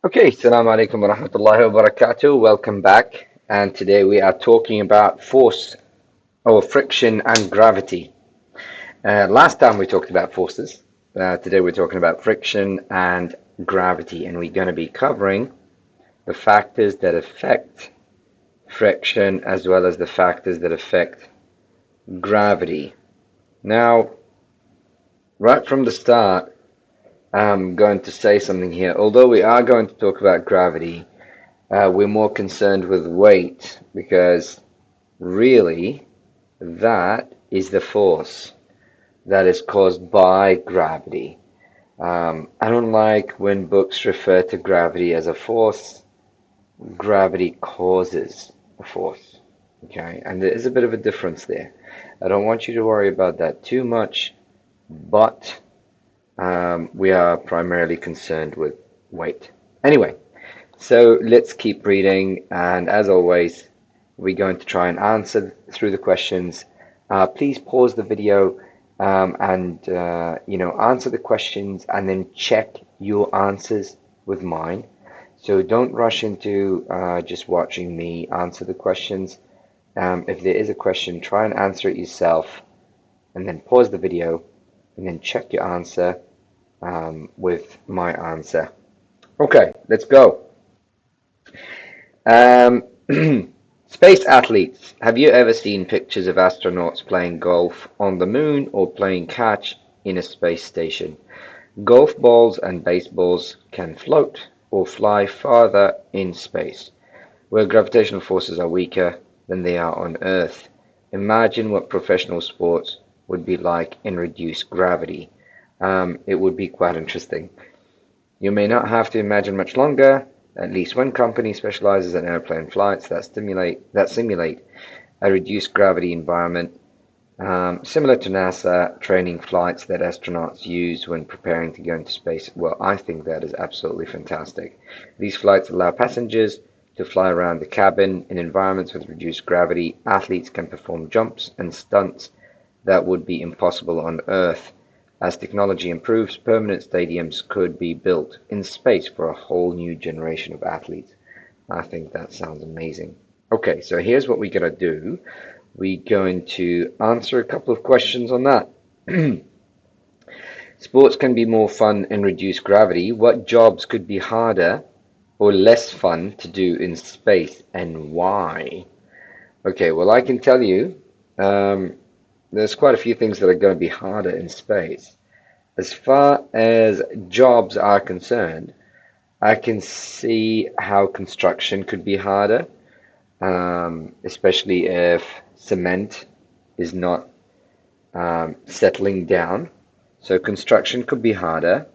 Okay, Assalamu alaikum wa rahmatullahi wa barakatuh. Welcome back. And today we are talking about force or friction and gravity. Last time we talked about forces. Today we're talking about friction and gravity, and we're going to be covering the factors that affect friction as well as the factors that affect gravity. Now, right from the start, I'm going to say something here. Although we are going to talk about gravity, we're more concerned with weight because really that is the force that is caused by gravity. I don't like when books refer to gravity as a force. Gravity causes a force. Okay, and there is a bit of a difference there. I don't want you to worry about that too much, but we are primarily concerned with weight. Anyway, so let's keep reading, and as always, we're going to try and answer through the questions. Please pause the video and answer the questions, and then check your answers with mine. So don't rush into just watching me answer the questions. If there is a question, try and answer it yourself, and then pause the video, and then check your answer with my answer. Okay, let's go. Um, Space athletes. Have you ever seen pictures of astronauts playing golf on the moon or playing catch in a space station? Golf balls and baseballs can float or fly farther in space, where gravitational forces are weaker than they are on Earth. Imagine what professional sports would be like in reduced gravity. It would be quite interesting. You may not have to imagine much longer. At least one company specializes in airplane flights that simulate a reduced gravity environment, similar to NASA training flights that astronauts use when preparing to go into space. Well, I think that is absolutely fantastic. These flights allow passengers to fly around the cabin in environments with reduced gravity. Athletes can perform jumps and stunts that would be impossible on Earth. As technology improves, permanent stadiums could be built in space for a whole new generation of athletes. I think that sounds amazing. Okay, so here's what we're going to do. We're going to answer a couple of questions on that. Sports can be more fun in reduced gravity. What jobs could be harder or less fun to do in space and why? Okay, well, I can tell you there's quite a few things that are going to be harder in space. As far as jobs are concerned, I can see how construction could be harder, especially if cement is not settling down. So construction could be harder,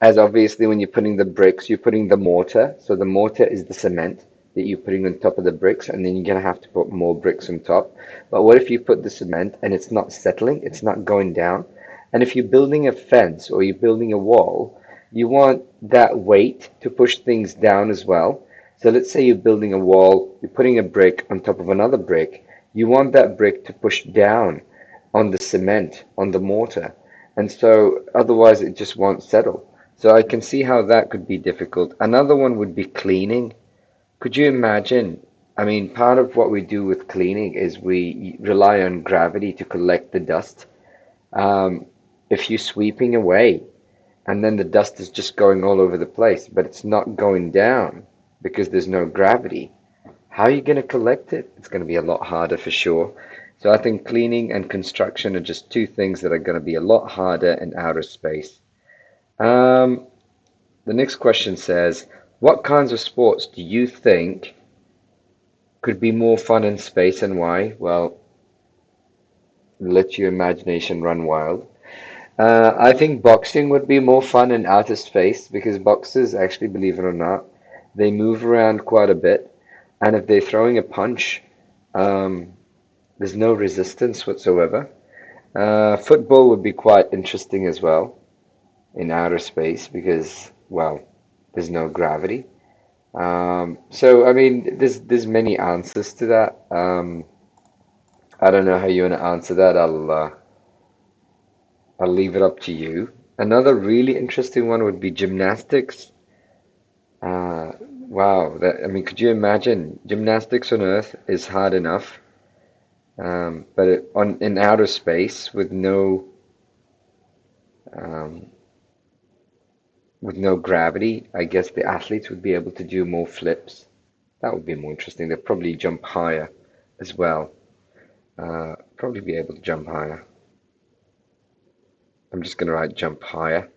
as obviously when you're putting the bricks, you're putting the mortar. So the mortar is the cement that you're putting on top of the bricks, and then you're gonna have to put more bricks on top. But what if you put the cement and it's not settling, it's not going down? And if you're building a fence or you're building a wall, you want that weight to push things down as well. So let's say you're building a wall, you're putting a brick on top of another brick. You want that brick to push down on the cement, on the mortar. And so otherwise it just won't settle. So I can see how that could be difficult. Another one would be cleaning. Could you imagine? I mean, part of what we do with cleaning is we rely on gravity to collect the dust. Um, if you're sweeping away and then the dust is just going all over the place, but it's not going down because there's no gravity, how are you going to collect it? It's going to be a lot harder for sure. So I think cleaning and construction are just two things that are going to be a lot harder in outer space. Um, the next question says, what kinds of sports do you think could be more fun in space and why? Well, let your imagination run wild. I think boxing would be more fun in outer space because boxers, actually, believe it or not, they move around quite a bit. And if they're throwing a punch, um, there's no resistance whatsoever. Football would be quite interesting as well in outer space because, well, there's no gravity. So I mean, there's many answers to that. I don't know how you want to answer that. I'll leave it up to you. Another really interesting one would be gymnastics. Wow, that I mean, could you imagine? Gymnastics on Earth is hard enough, but on in outer space um, with no gravity, I guess the athletes would be able to do more flips. That would be more interesting. They'd probably jump higher as well. Probably be able to jump higher. I'm just going to write jump higher.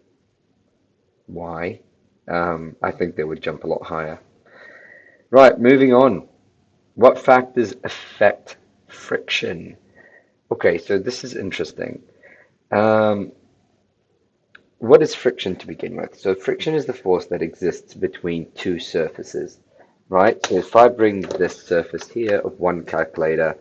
Why? I think they would jump a lot higher. Right, moving on. What factors affect friction? Okay, so this is interesting. Um, what is friction to begin with? So friction is the force that exists between two surfaces, right? So if I bring this surface here of one calculator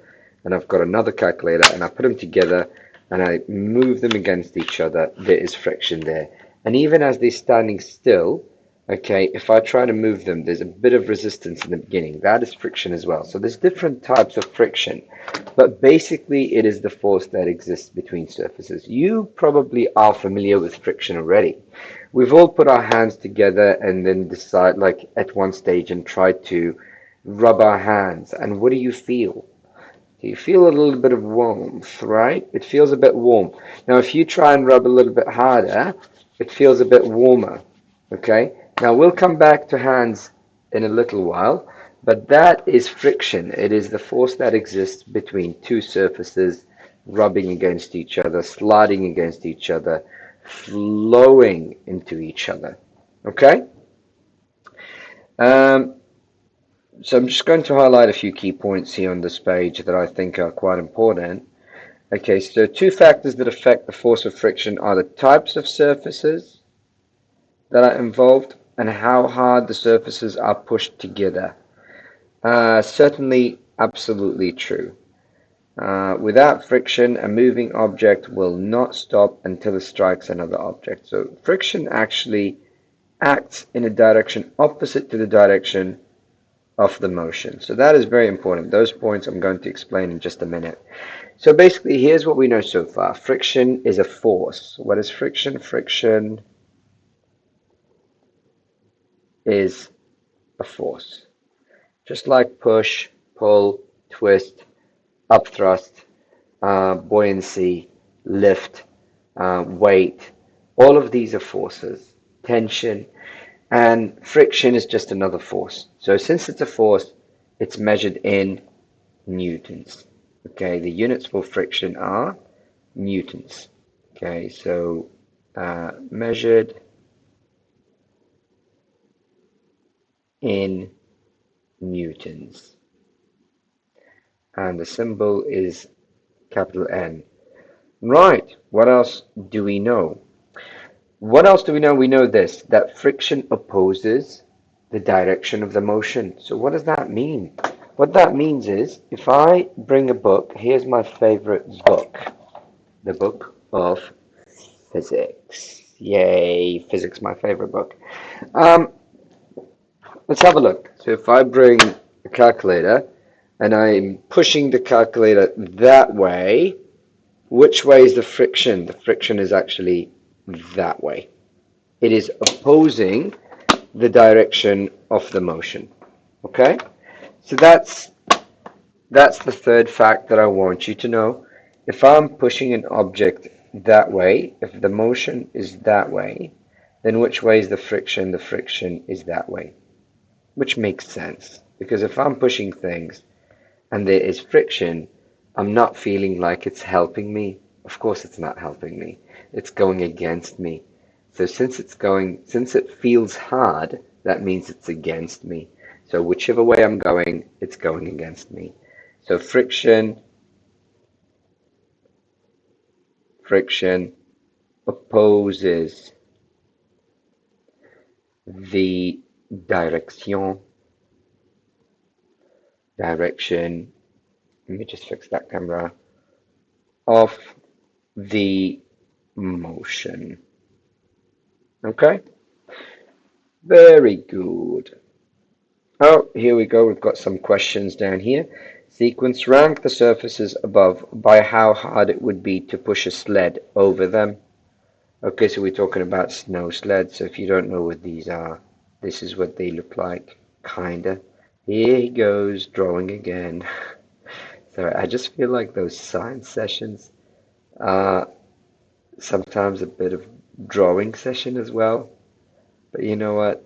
and I've got another calculator and I put them together and I move them against each other, there is friction there. And even as they're standing still, okay, if I try to move them, there's a bit of resistance in the beginning. That is friction as well. So there's different types of friction, but basically it is the force that exists between surfaces. You probably are familiar with friction already. We've all put our hands together and then decide, like at one stage, and try to rub our hands. And what do you feel? You feel a little bit of warmth, right? It feels a bit warm. Now, if you try and rub a little bit harder, it feels a bit warmer, okay? Now, we'll come back to hands in a little while, but that is friction. It is the force that exists between two surfaces rubbing against each other, sliding against each other, flowing into each other, okay? Um, so I'm just going to highlight a few key points here on this page that I think are quite important. Okay, so two factors that affect the force of friction are the types of surfaces that are involved and how hard the surfaces are pushed together. Certainly, absolutely true. Without friction, a moving object will not stop until it strikes another object. So friction actually acts in a direction opposite to the direction of the motion. So that is very important. Those points I'm going to explain in just a minute. So basically, here's what we know so far. Friction is a force. What is friction? Friction is a force. Just like push, pull, twist, upthrust, buoyancy, lift, weight, all of these are forces. Tension, and friction is just another force. So since it's a force, it's measured in newtons. Okay, the units for friction are newtons. Okay, so measured in newtons. And the symbol is capital N. Right, what else do we know? What else do we know? We know this, that friction opposes the direction of the motion. So what does that mean? What that means is, if I bring a book, here's my favorite book, the book of physics. Yay, physics, my favorite book. Um, let's have a look. So if I bring a calculator and I'm pushing the calculator that way, which way is the friction? The friction is actually that way. It is opposing the direction of the motion. Okay? So that's the third fact that I want you to know. If I'm pushing an object that way, if the motion is that way, then which way is the friction? The friction is that way, which makes sense. Because if I'm pushing things and there is friction, I'm not feeling like it's helping me. Of course it's not helping me. It's going against me. So since it feels hard, that means it's against me. So whichever way I'm going, it's going against me. So friction opposes the direction, let me just fix that camera, of the motion. Okay? Very good. Oh, here we go. We've got some questions down here. Sequence, rank the surfaces above by how hard it would be to push a sled over them. Okay, so we're talking about snow sleds. So if you don't know what these are, this is what they look like, kinda. Here he goes, drawing again. Sorry, I just feel like those science sessions are sometimes a bit of drawing session as well. But you know what?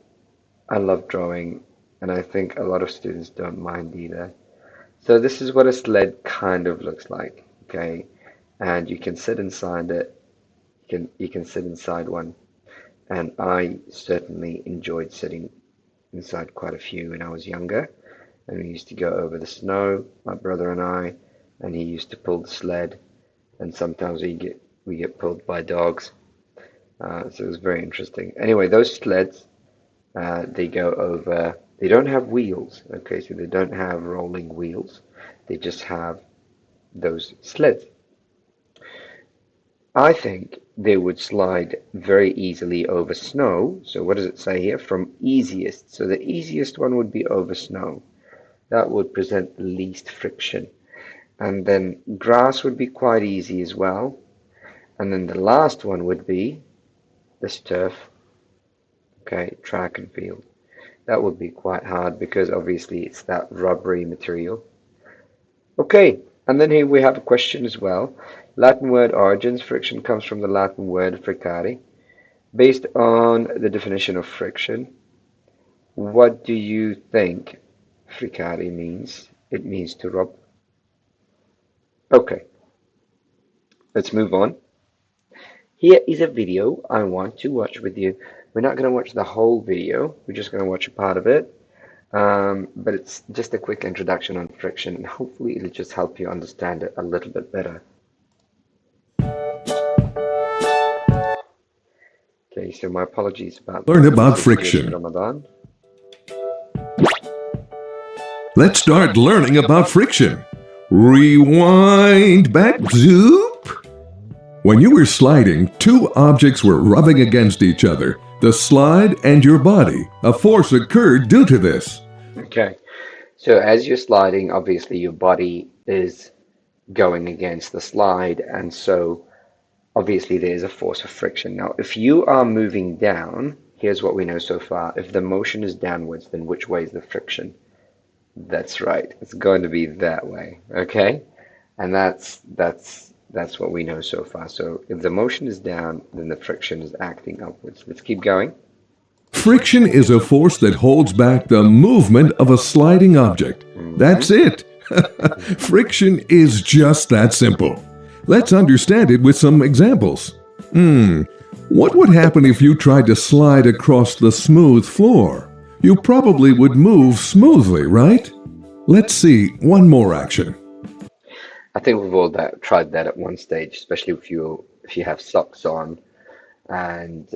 I love drawing, and I think a lot of students don't mind either. So this is what a sled kind of looks like, okay? And you can sit inside it. You can sit inside one. And I certainly enjoyed sitting inside quite a few when I was younger. And we used to go over the snow, my brother and I, and he used to pull the sled. And sometimes we get pulled by dogs. So it was very interesting. Anyway, those sleds, they go over. They don't have wheels. Okay, so they don't have rolling wheels. They just have those sleds. I think they would slide very easily over snow. So what does it say here? From easiest. So the easiest one would be over snow. That would present the least friction. And then grass would be quite easy as well. And then the last one would be this turf, okay, track and field. That would be quite hard because obviously it's that rubbery material. Okay, and then here we have a question as well. Latin word origins. Friction comes from the Latin word fricare. Based on the definition of friction, what do you think fricare means? It means to rub. Okay, let's move on. Here is a video I want to watch with you. We're not going to watch the whole video. We're just going to watch a part of it. But it's just a quick introduction on friction, and hopefully it'll just help you understand it a little bit better. Okay, so my apologies about Learn that. about This is friction. Ramadan. Let's start learning about friction. Rewind back, zoop. When you were sliding, two objects were rubbing against each other, the slide and your body. A force occurred due to this. Okay, so as you're sliding, obviously your body is going against the slide, and so obviously there is a force of friction. Now, if you are moving down, here's what we know so far. If the motion is downwards, then which way is the friction? That's right. It's going to be that way. Okay? And that's what we know so far. So if the motion is down, then the friction is acting upwards. Let's keep going. Friction is a force that holds back the movement of a sliding object. That's it. Friction is just that simple. Let's understand it with some examples. What would happen if you tried to slide across the smooth floor? You probably would move smoothly, right? Let's see one more action. I think we've all tried that at one stage, especially if you have socks on and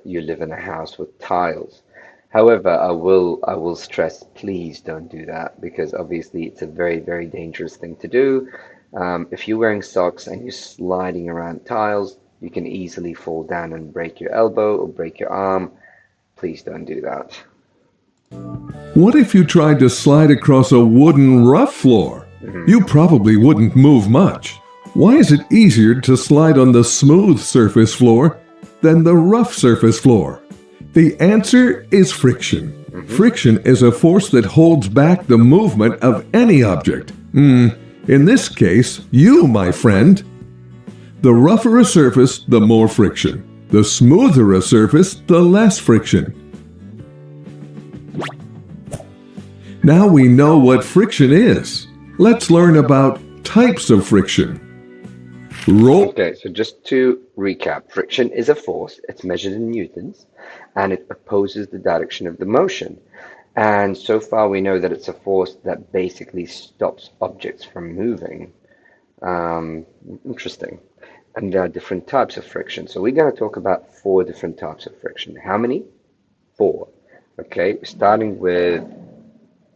you live in a house with tiles. However, I will stress, please don't do that because obviously it's a very, very dangerous thing to do. If you're wearing socks and you're sliding around tiles, you can easily fall down and break your elbow or break your arm. Please don't do that. What if you tried to slide across a wooden rough floor? You probably wouldn't move much. Why is it easier to slide on the smooth surface floor than the rough surface floor? The answer is friction. Friction is a force that holds back the movement of any object. In this case, you, my friend. The rougher a surface, the more friction. The smoother a surface, the less friction. Now we know what friction is. Let's learn about types of friction. Okay, so just to recap, friction is a force. It's measured in newtons, and it opposes the direction of the motion. And so far we know that it's a force that basically stops objects from moving. Interesting. And there are different types of friction. So we're going to talk about 4 different types of friction. How many? 4. Okay, starting with,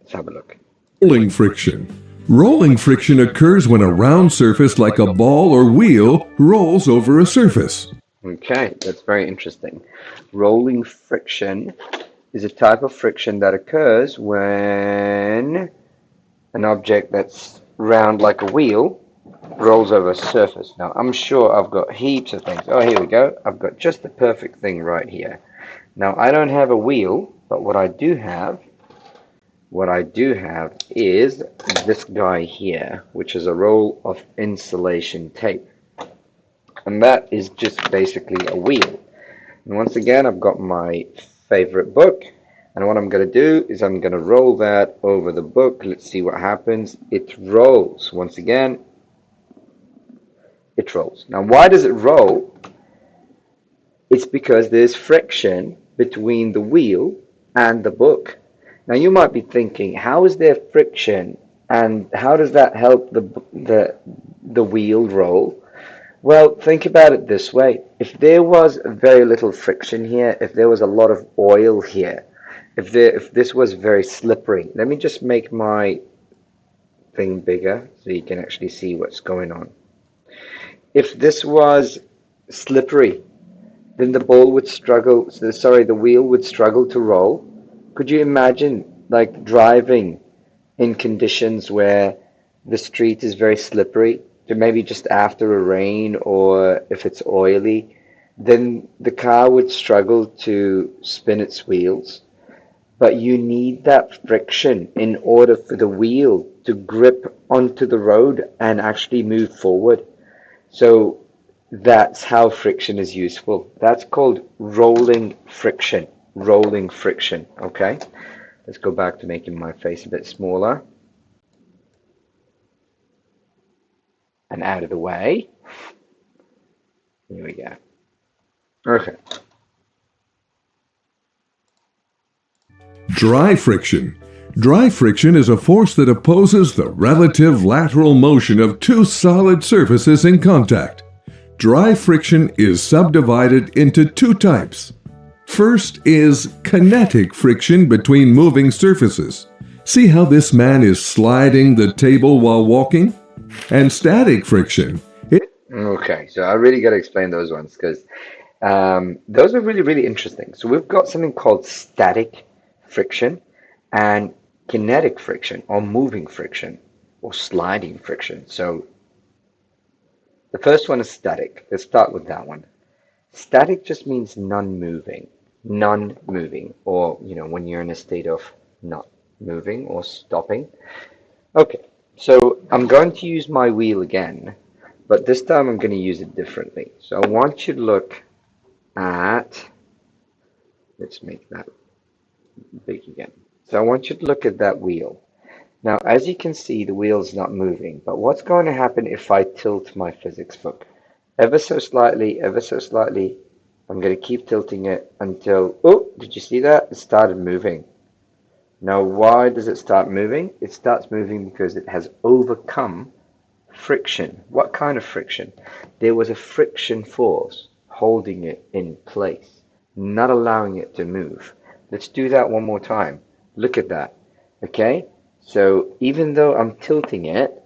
let's have a look. Rolling friction. Rolling friction occurs when a round surface like a ball or wheel rolls over a surface. Okay, that's very interesting. Rolling friction is a type of friction that occurs when an object that's round like a wheel rolls over a surface. Now, I'm sure I've got heaps of things. Oh, here we go. I've got just the perfect thing right here. Now, I don't have a wheel, but what I do have is this guy here, which is a roll of insulation tape. And that is just basically a wheel. And once again, I've got my favorite book. And what I'm going to do is I'm going to roll that over the book. Let's see what happens. It rolls. Once again, it rolls. Now, why does it roll? It's because there's friction between the wheel and the book. Now, you might be thinking, how is there friction and how does that help the wheel roll? Well, think about it this way. If there was very little friction here, if there was a lot of oil here, if this was very slippery, let me just make my thing bigger so you can actually see what's going on. If this was slippery, then the ball would struggle, sorry, the wheel would struggle to roll. Could you imagine like driving in conditions where the street is very slippery, to maybe just after a rain or if it's oily, then the car would struggle to spin its wheels. But you need that friction in order for the wheel to grip onto the road and actually move forward. So that's how friction is useful. That's called rolling friction. Rolling friction. Okay? Let's go back to making my face a bit smaller. And out of the way. Here we go. Okay. Dry friction. Dry friction is a force that opposes the relative lateral motion of two solid surfaces in contact. Dry friction is subdivided into two types. First is kinetic friction between moving surfaces. See how this man is sliding the table while walking? And static friction. Okay, so I really got to explain those ones because those are really, really interesting. So we've got something called static friction and kinetic friction or moving friction or sliding friction. So the first one is static. Let's start with that one. Static just means non-moving, or when you're in a state of not moving or stopping. Okay, so I'm going to use my wheel again, but this time I'm going to use it differently. So I want you to look at, let's make that big again. So I want you to look at that wheel. Now, as you can see, the wheel's not moving, but what's going to happen if I tilt my physics book? Ever so slightly, I'm going to keep tilting it until, oh, did you see that? It started moving. Now, why does it start moving? It starts moving because it has overcome friction. What kind of friction? There was a friction force holding it in place, not allowing it to move. Let's do that one more time. Look at that. Okay? So even though I'm tilting it,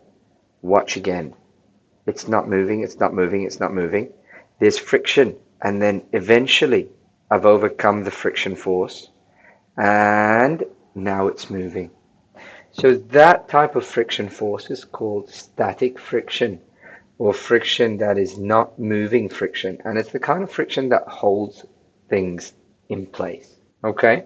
watch again. It's not moving, it's not moving, it's not moving. There's friction, and then eventually I've overcome the friction force, and now it's moving. So that type of friction force is called static friction, or friction that is not moving friction, and it's the kind of friction that holds things in place. Okay?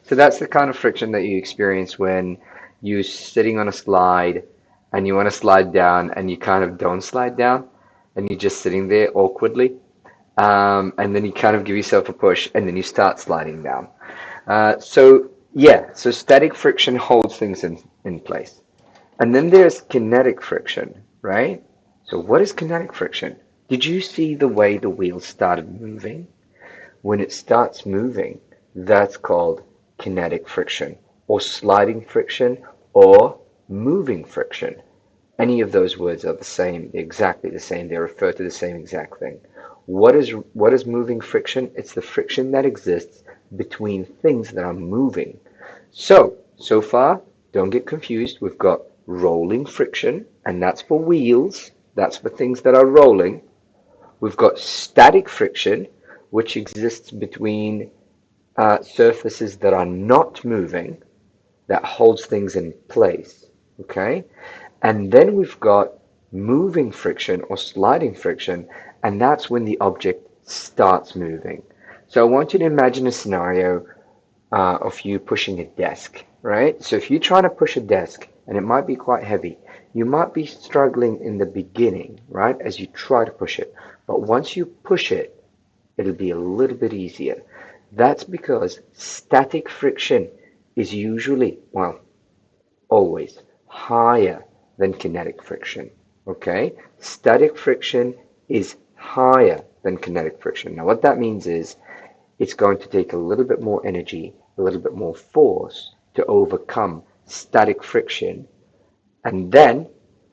So that's the kind of friction that you experience when you're sitting on a slide and you want to slide down and you kind of don't slide down and you're just sitting there awkwardly. And then you kind of give yourself a push and then you start sliding down. So static friction holds things in place. And then there's kinetic friction, right? So what is kinetic friction? Did you see the way the wheel started moving? When it starts moving, that's called kinetic friction, or sliding friction, or moving friction. Any of those words are the same, they're exactly the same, they refer to the same exact thing. What is moving friction? It's the friction that exists between things that are moving. So far, don't get confused, we've got rolling friction, and that's for wheels, that's for things that are rolling. We've got static friction, which exists between surfaces that are not moving, that holds things in place, okay? And then we've got moving friction or sliding friction, and that's when the object starts moving. So I want you to imagine a scenario of you pushing a desk, right? So if you're trying to push a desk and it might be quite heavy, you might be struggling in the beginning, right? As you try to push it. But once you push it, it'll be a little bit easier. That's because static friction is usually, well, always higher than kinetic friction. Okay? Static friction is higher than kinetic friction. Now, what that means is it's going to take a little bit more energy, a little bit more force to overcome static friction. And then,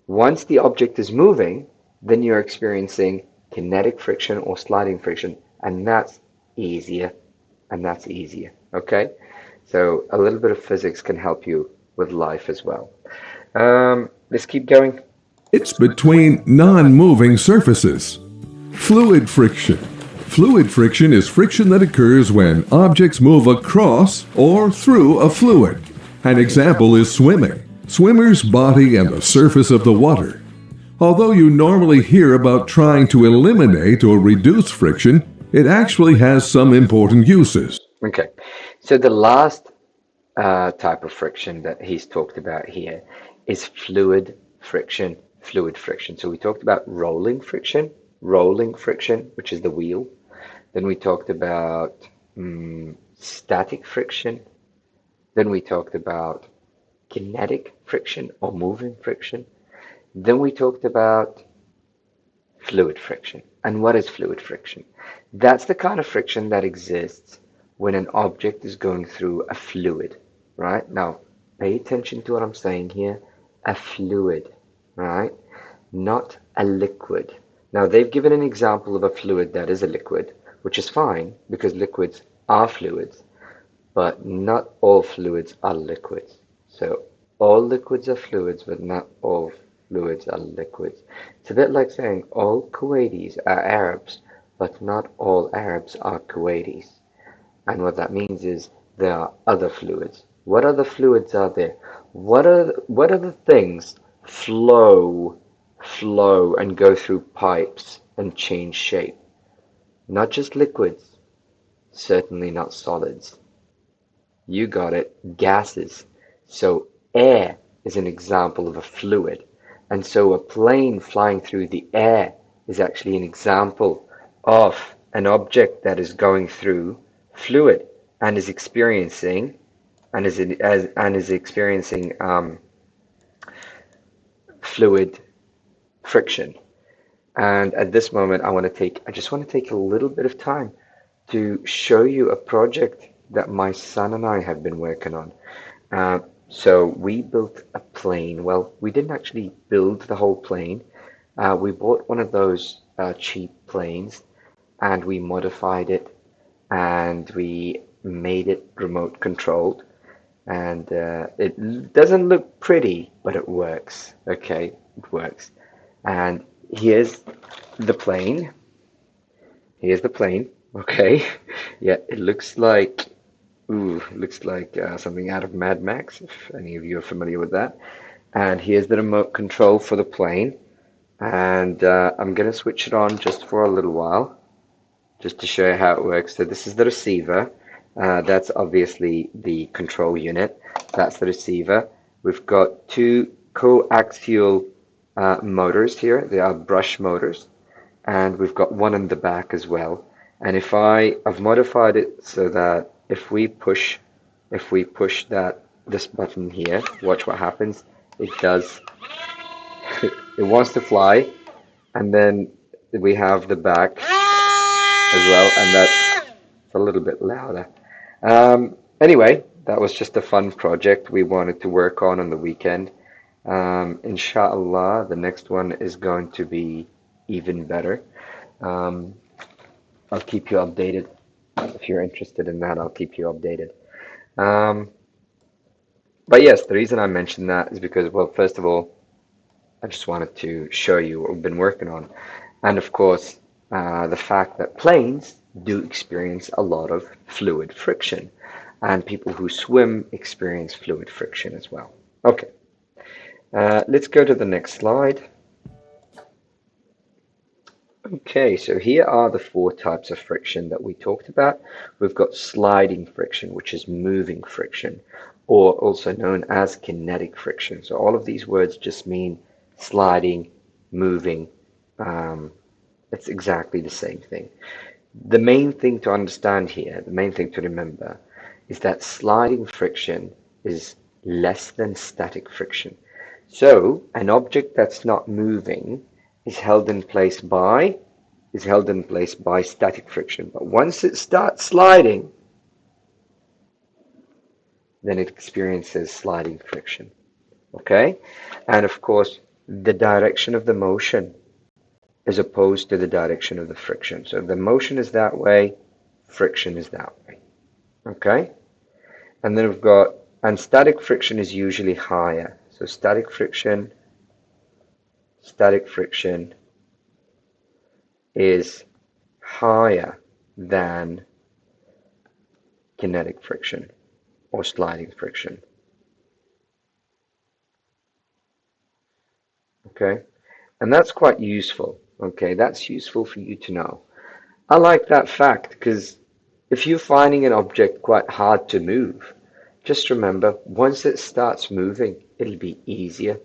once the object is moving, then you're experiencing kinetic friction or sliding friction, and that's easier, and that's easier. Okay? So a little bit of physics can help you with life as well. Let's keep going. It's between non-moving surfaces. Fluid friction. Fluid friction is friction that occurs when objects move across or through a fluid. An example is swimming. Swimmer's body and the surface of the water. Although you normally hear about trying to eliminate or reduce friction, it actually has some important uses. Okay, so the last type of friction that he's talked about here is fluid friction. Fluid friction. So we talked about rolling friction, which is the wheel. Then we talked about static friction. Then we talked about kinetic friction or moving friction. Then we talked about fluid friction. And what is fluid friction? That's the kind of friction that exists when an object is going through a fluid, right? Now, pay attention to what I'm saying here. A fluid, right? Not a liquid. Now, they've given an example of a fluid that is a liquid, which is fine because liquids are fluids, but not all fluids are liquids. So all liquids are fluids, but not all fluids are liquids. It's a bit like saying all Kuwaitis are Arabs, but not all Arabs are Kuwaitis. And what that means is there are other fluids. What other fluids are there? What are the things flow and go through pipes and change shape? Not just liquids, certainly not solids. You got it, gases. So air is an example of a fluid. And so a plane flying through the air is actually an example of an object that is going through fluid and is experiencing fluid friction. And at this moment, I just want to take a little bit of time to show you a project that my son and I have been working on. So we built a plane. Well, we didn't actually build the whole plane. We bought one of those cheap planes and we modified it and we made it remote controlled. And it doesn't look pretty, but it works. Okay, it works. And here's the plane. Here's the plane. Okay. Yeah, it looks like, something out of Mad Max, if any of you are familiar with that. And here's the remote control for the plane. And I'm going to switch it on just for a little while, just to show you how it works. So this is the receiver. That's obviously the control unit. That's the receiver. We've got two coaxial motors here. They are brush motors. And we've got one in the back as well. And I've modified it so that if we push this button here, watch what happens. It does. It wants to fly, and then we have the back as well, and that's a little bit louder. Anyway, that was just a fun project we wanted to work on the weekend. Inshallah, the next one is going to be even better. I'll keep you updated. If you're interested in that, I'll keep you updated. But yes, the reason I mentioned that is because, well, first of all, I just wanted to show you what we've been working on. And of course, the fact that planes do experience a lot of fluid friction. And people who swim experience fluid friction as well. Okay, let's go to the next slide. Okay, so here are the four types of friction that we talked about. We've got sliding friction, which is moving friction, or also known as kinetic friction. So all of these words just mean sliding, moving. Um, it's exactly the same thing. The main thing to understand here, the main thing to remember, is that sliding friction is less than static friction. So an object that's not moving is held in place by static friction. But once it starts sliding, then it experiences sliding friction. Okay? And of course, the direction of the motion as opposed to the direction of the friction. So if the motion is that way, friction is that way. Okay? And then we've got, and static friction is usually higher. So static friction is higher than kinetic friction or sliding friction. Okay? And that's quite useful. Okay, that's useful for you to know. I like that fact because if you're finding an object quite hard to move, just remember once it starts moving, it'll be easier.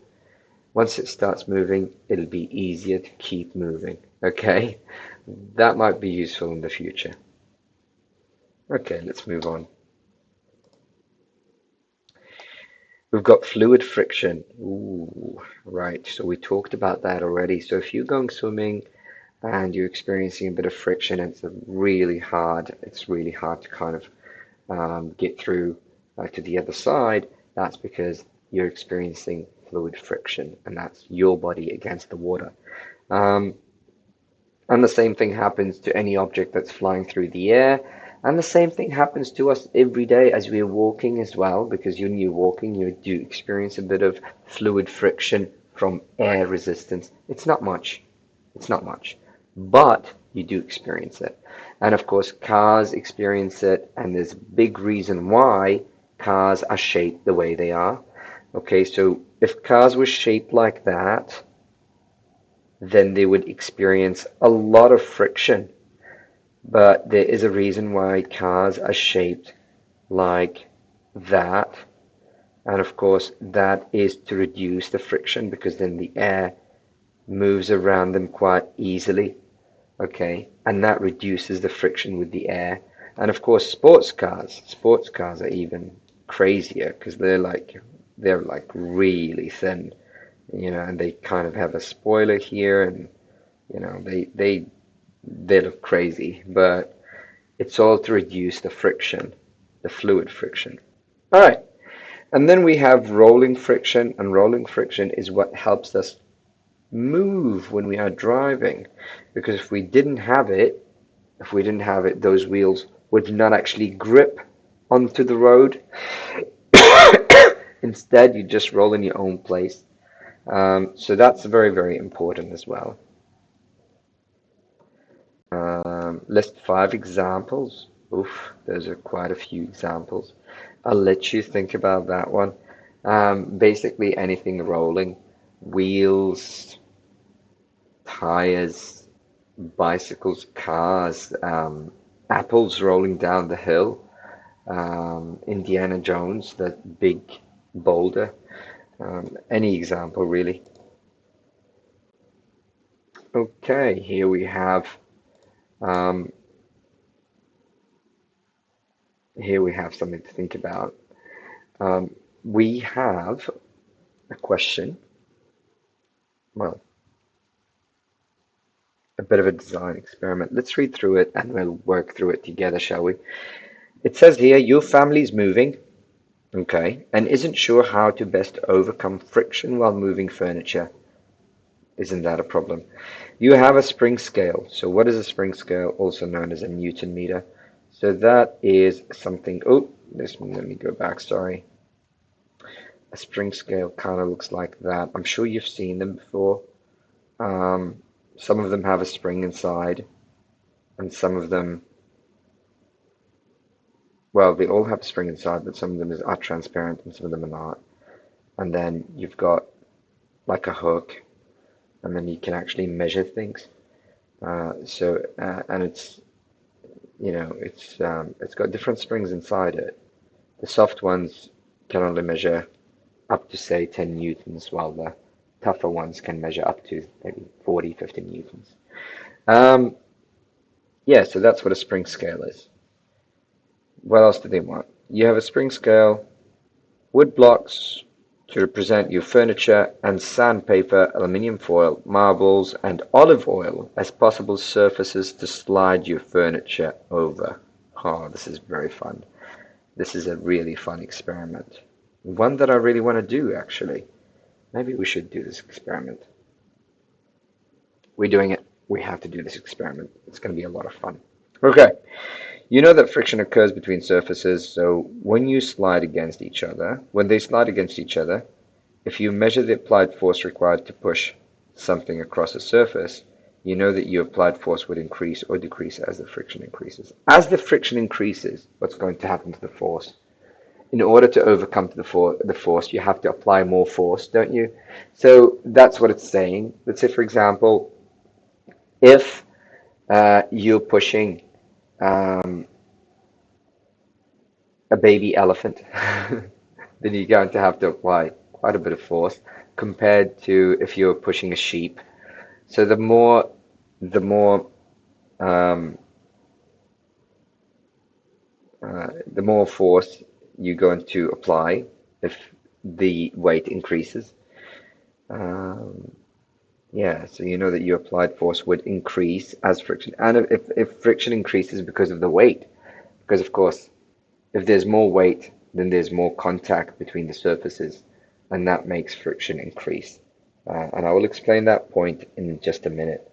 Once it starts moving, it'll be easier to keep moving. Okay, that might be useful in the future. Okay, let's move on. We've got fluid friction. Ooh, right. So we talked about that already. So if you're going swimming and you're experiencing a bit of friction, it's really hard to kind of get through to the other side. That's because you're experiencing fluid friction, and that's your body against the water. Um, and the same thing happens to any object that's flying through the air. And the same thing happens to us every day as we're walking as well, because when you're walking, you do experience a bit of fluid friction from air resistance. It's not much. It's not much, but you do experience it. And of course, cars experience it, and there's a big reason why cars are shaped the way they are. Okay, so if cars were shaped like that, then they would experience a lot of friction. But there is a reason why cars are shaped like that. And of course, that is to reduce the friction because then the air moves around them quite easily. Okay, and that reduces the friction with the air. And of course, sports cars are even crazier because they're like really thin, and they kind of have a spoiler here, and they look crazy, but it's all to reduce the friction, the fluid friction. All right, and then we have rolling friction, and rolling friction is what helps us move when we are driving, because if we didn't have it, those wheels would not actually grip onto the road. Instead, you just roll in your own place. So that's very, very important as well. List 5 examples. Oof, those are quite a few examples. I'll let you think about that one. Basically, anything rolling, wheels, tires, bicycles, cars, apples rolling down the hill, Indiana Jones, that big boulder, any example really. Okay, um, here we have something to think about. Um, we have a question, well, a bit of a design experiment. Let's read through it and we'll work through it together, shall we? It says here, your family's moving, okay, and isn't sure how to best overcome friction while moving furniture. Isn't that a problem? You have a spring scale. So what is a spring scale? Also known as a Newton meter. So that is something, oh, let me go back, sorry. A spring scale kind of looks like that. I'm sure you've seen them before. Um, some of them have a spring inside, and some of them, well, they all have a spring inside, but some of them are transparent and some of them are not. And then you've got like a hook, and then you can actually measure things. And it's, it's got different springs inside it. The soft ones can only measure up to say 10 newtons, while the tougher ones can measure up to maybe 40, 50 newtons. Um, yeah, so that's what a spring scale is. What else do they want? You have a spring scale, wood blocks to represent your furniture, and sandpaper, aluminium foil, marbles, and olive oil as possible surfaces to slide your furniture over. Oh, this is very fun. This is a really fun experiment. One that I really want to do, actually. Maybe we should do this experiment. We're doing it. We have to do this experiment. It's going to be a lot of fun. Okay. You know that friction occurs between surfaces, so when you slide against each other, when they slide against each other, if you measure the applied force required to push something across a surface, you know that your applied force would increase or decrease as the friction increases. As the friction increases, what's going to happen to the force? In order to overcome the force, you have to apply more force, don't you? So that's what it's saying. Let's say, for example, if you're pushing um, a baby elephant, then you're going to have to apply quite a bit of force compared to if you're pushing a sheep. So the more um, the more force you're going to apply if the weight increases. Um, yeah, so you know that your applied force would increase as friction, and if friction increases because of the weight, because of course, if there's more weight, then there's more contact between the surfaces, and that makes friction increase. And I will explain that point in just a minute,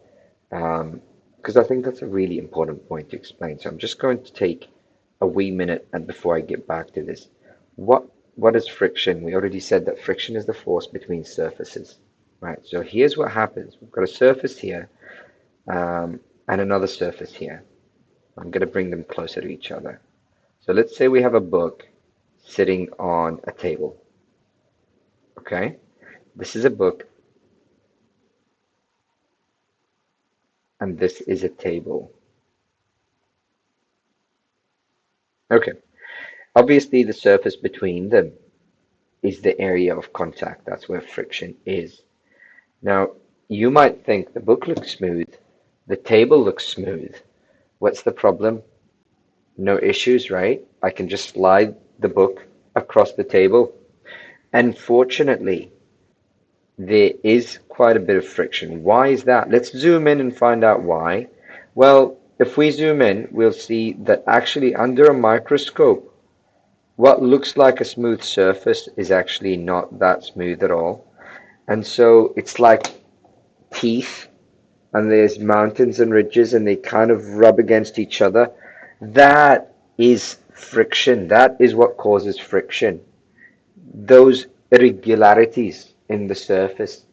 because I think that's a really important point to explain. So I'm just going to take a wee minute and before I get back to this. What what is friction? We already said that friction is the force between surfaces, right? So here's what happens. We've got a surface here, and another surface here. I'm going to bring them closer to each other. So let's say we have a book sitting on a table, okay? This is a book, and this is a table. Okay, obviously the surface between them is the area of contact. That's where friction is. Now, you might think the book looks smooth, the table looks smooth. What's the problem? No issues, right? I can just slide the book across the table. Unfortunately, there is quite a bit of friction. Why is that? Let's zoom in and find out why. Well, if we zoom in, we'll see that actually under a microscope, what looks like a smooth surface is actually not that smooth at all. And so it's like teeth, and there's mountains and ridges, and they kind of rub against each other. That is friction. That is what causes friction. Those irregularities in the surface,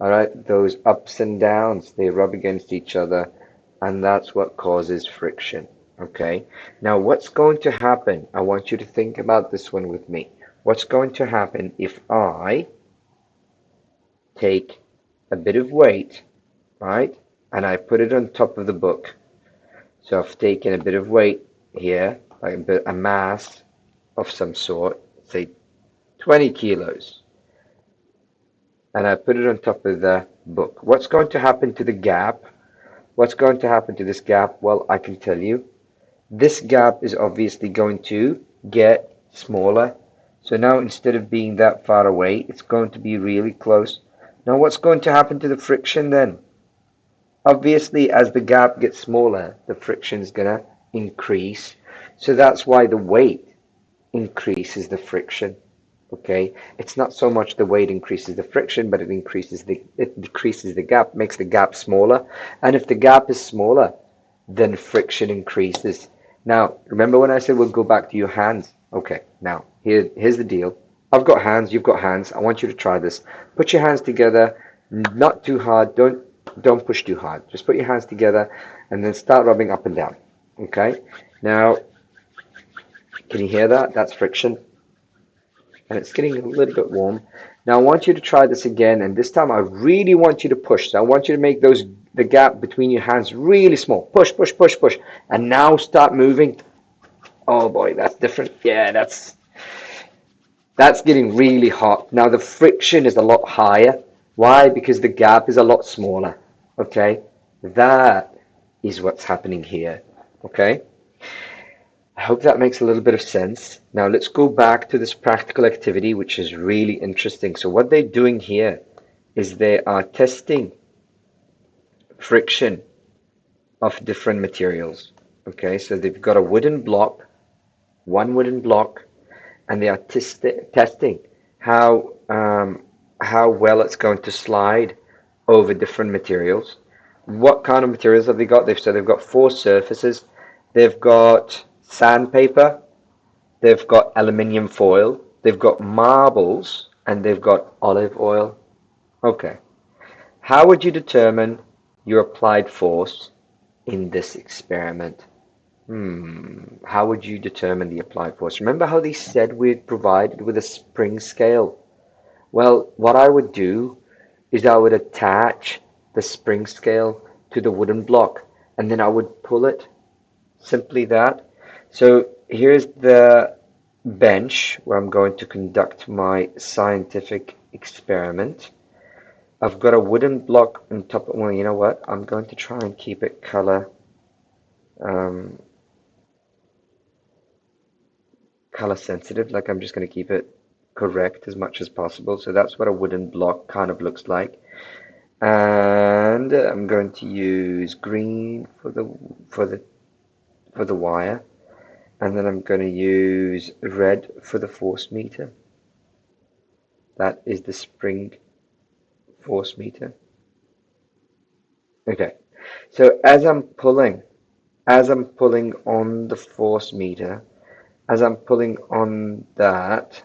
all right, those ups and downs, they rub against each other, and that's what causes friction. Okay, now what's going to happen? I want you to think about this one with me. What's going to happen if I take a bit of weight, right, and I put it on top of the book? So I've taken a bit of weight here, like a mass of some sort, say 20 kilos, and I put it on top of the book. What's going to happen to the gap? What's going to happen to this gap? Well, I can tell you. This gap is obviously going to get smaller. So now instead of being that far away, it's going to be really close. Now what's going to happen to the friction then? Obviously, as the gap gets smaller, the friction is going to increase. So that's why the weight increases the friction. Okay, it's not so much the weight increases the friction, but it decreases the gap, makes the gap smaller. And if the gap is smaller, then friction increases. Now, remember when I said we'll go back to your hands? Okay, now here's the deal. I've got hands, you've got hands. I want you to try this. Put your hands together, not too hard. Don't push too hard. Just put your hands together and then start rubbing up and down. Okay? Now, can you hear that? That's friction. And it's getting a little bit warm. Now I want you to try this again, and this time I really want you to push. So I want you to make those the gap between your hands really small. Push, push, push, push. And now start moving. Oh boy, that's different. Yeah, that's getting really hot. Now the friction is a lot higher. Why? Because the gap is a lot smaller. Okay? That is what's happening here. Okay? I hope that makes a little bit of sense. Now let's go back to this practical activity, which is really interesting. So what they're doing here is they are testing friction of different materials. Okay, so they've got a wooden block, one wooden block, and they are testing how how well it's going to slide over different materials. What kind of materials have they got? They've got four surfaces. They've got sandpaper, they've got aluminium foil, they've got marbles, and they've got olive oil. Okay. How would you determine your applied force in this experiment? How would you determine the applied force? Remember how they said we're provided with a spring scale? Well, what I would do is I would attach the spring scale to the wooden block and then I would pull it. Simply that. So here's the bench where I'm going to conduct my scientific experiment. I've got a wooden block on top of, well, you know what? I'm going to try and keep it um, color sensitive. Like I'm just going to keep it correct as much as possible. So that's what a wooden block kind of looks like. And I'm going to use green for the wire, and then I'm going to use red for the force meter. That is the spring force meter. Okay, so as I'm pulling on the force meter, as I'm pulling on that,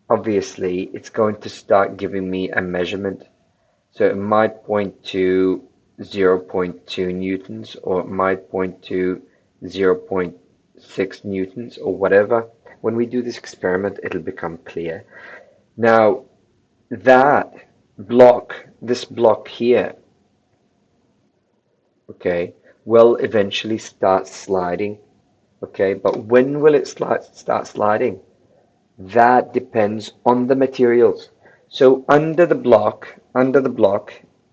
obviously it's going to start giving me a measurement. So it might point to 0.2 newtons, or it might point to 0.6 newtons, or whatever. When we do this experiment, it'll become clear. Now, that this block here, okay, will eventually start sliding, okay, but when will it start sliding? That depends on the materials. So under the block,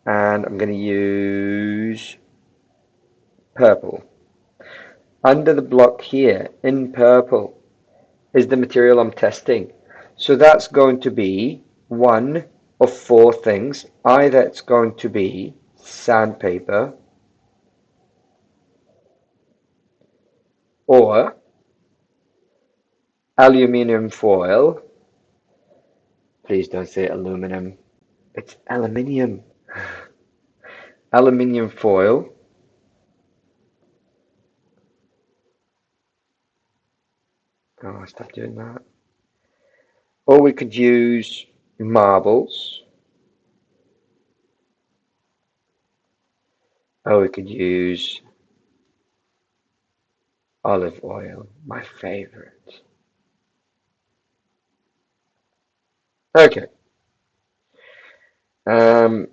and I'm going to use purple. Under the block here in purple is the material I'm testing. So that's going to be one of four things. Either it's going to be sandpaper, or aluminium foil. Please don't say aluminum. It's aluminium. Aluminium foil. Oh, stop doing that. Or we could use marbles. Or we could use olive oil, my favorite. Okay. Um,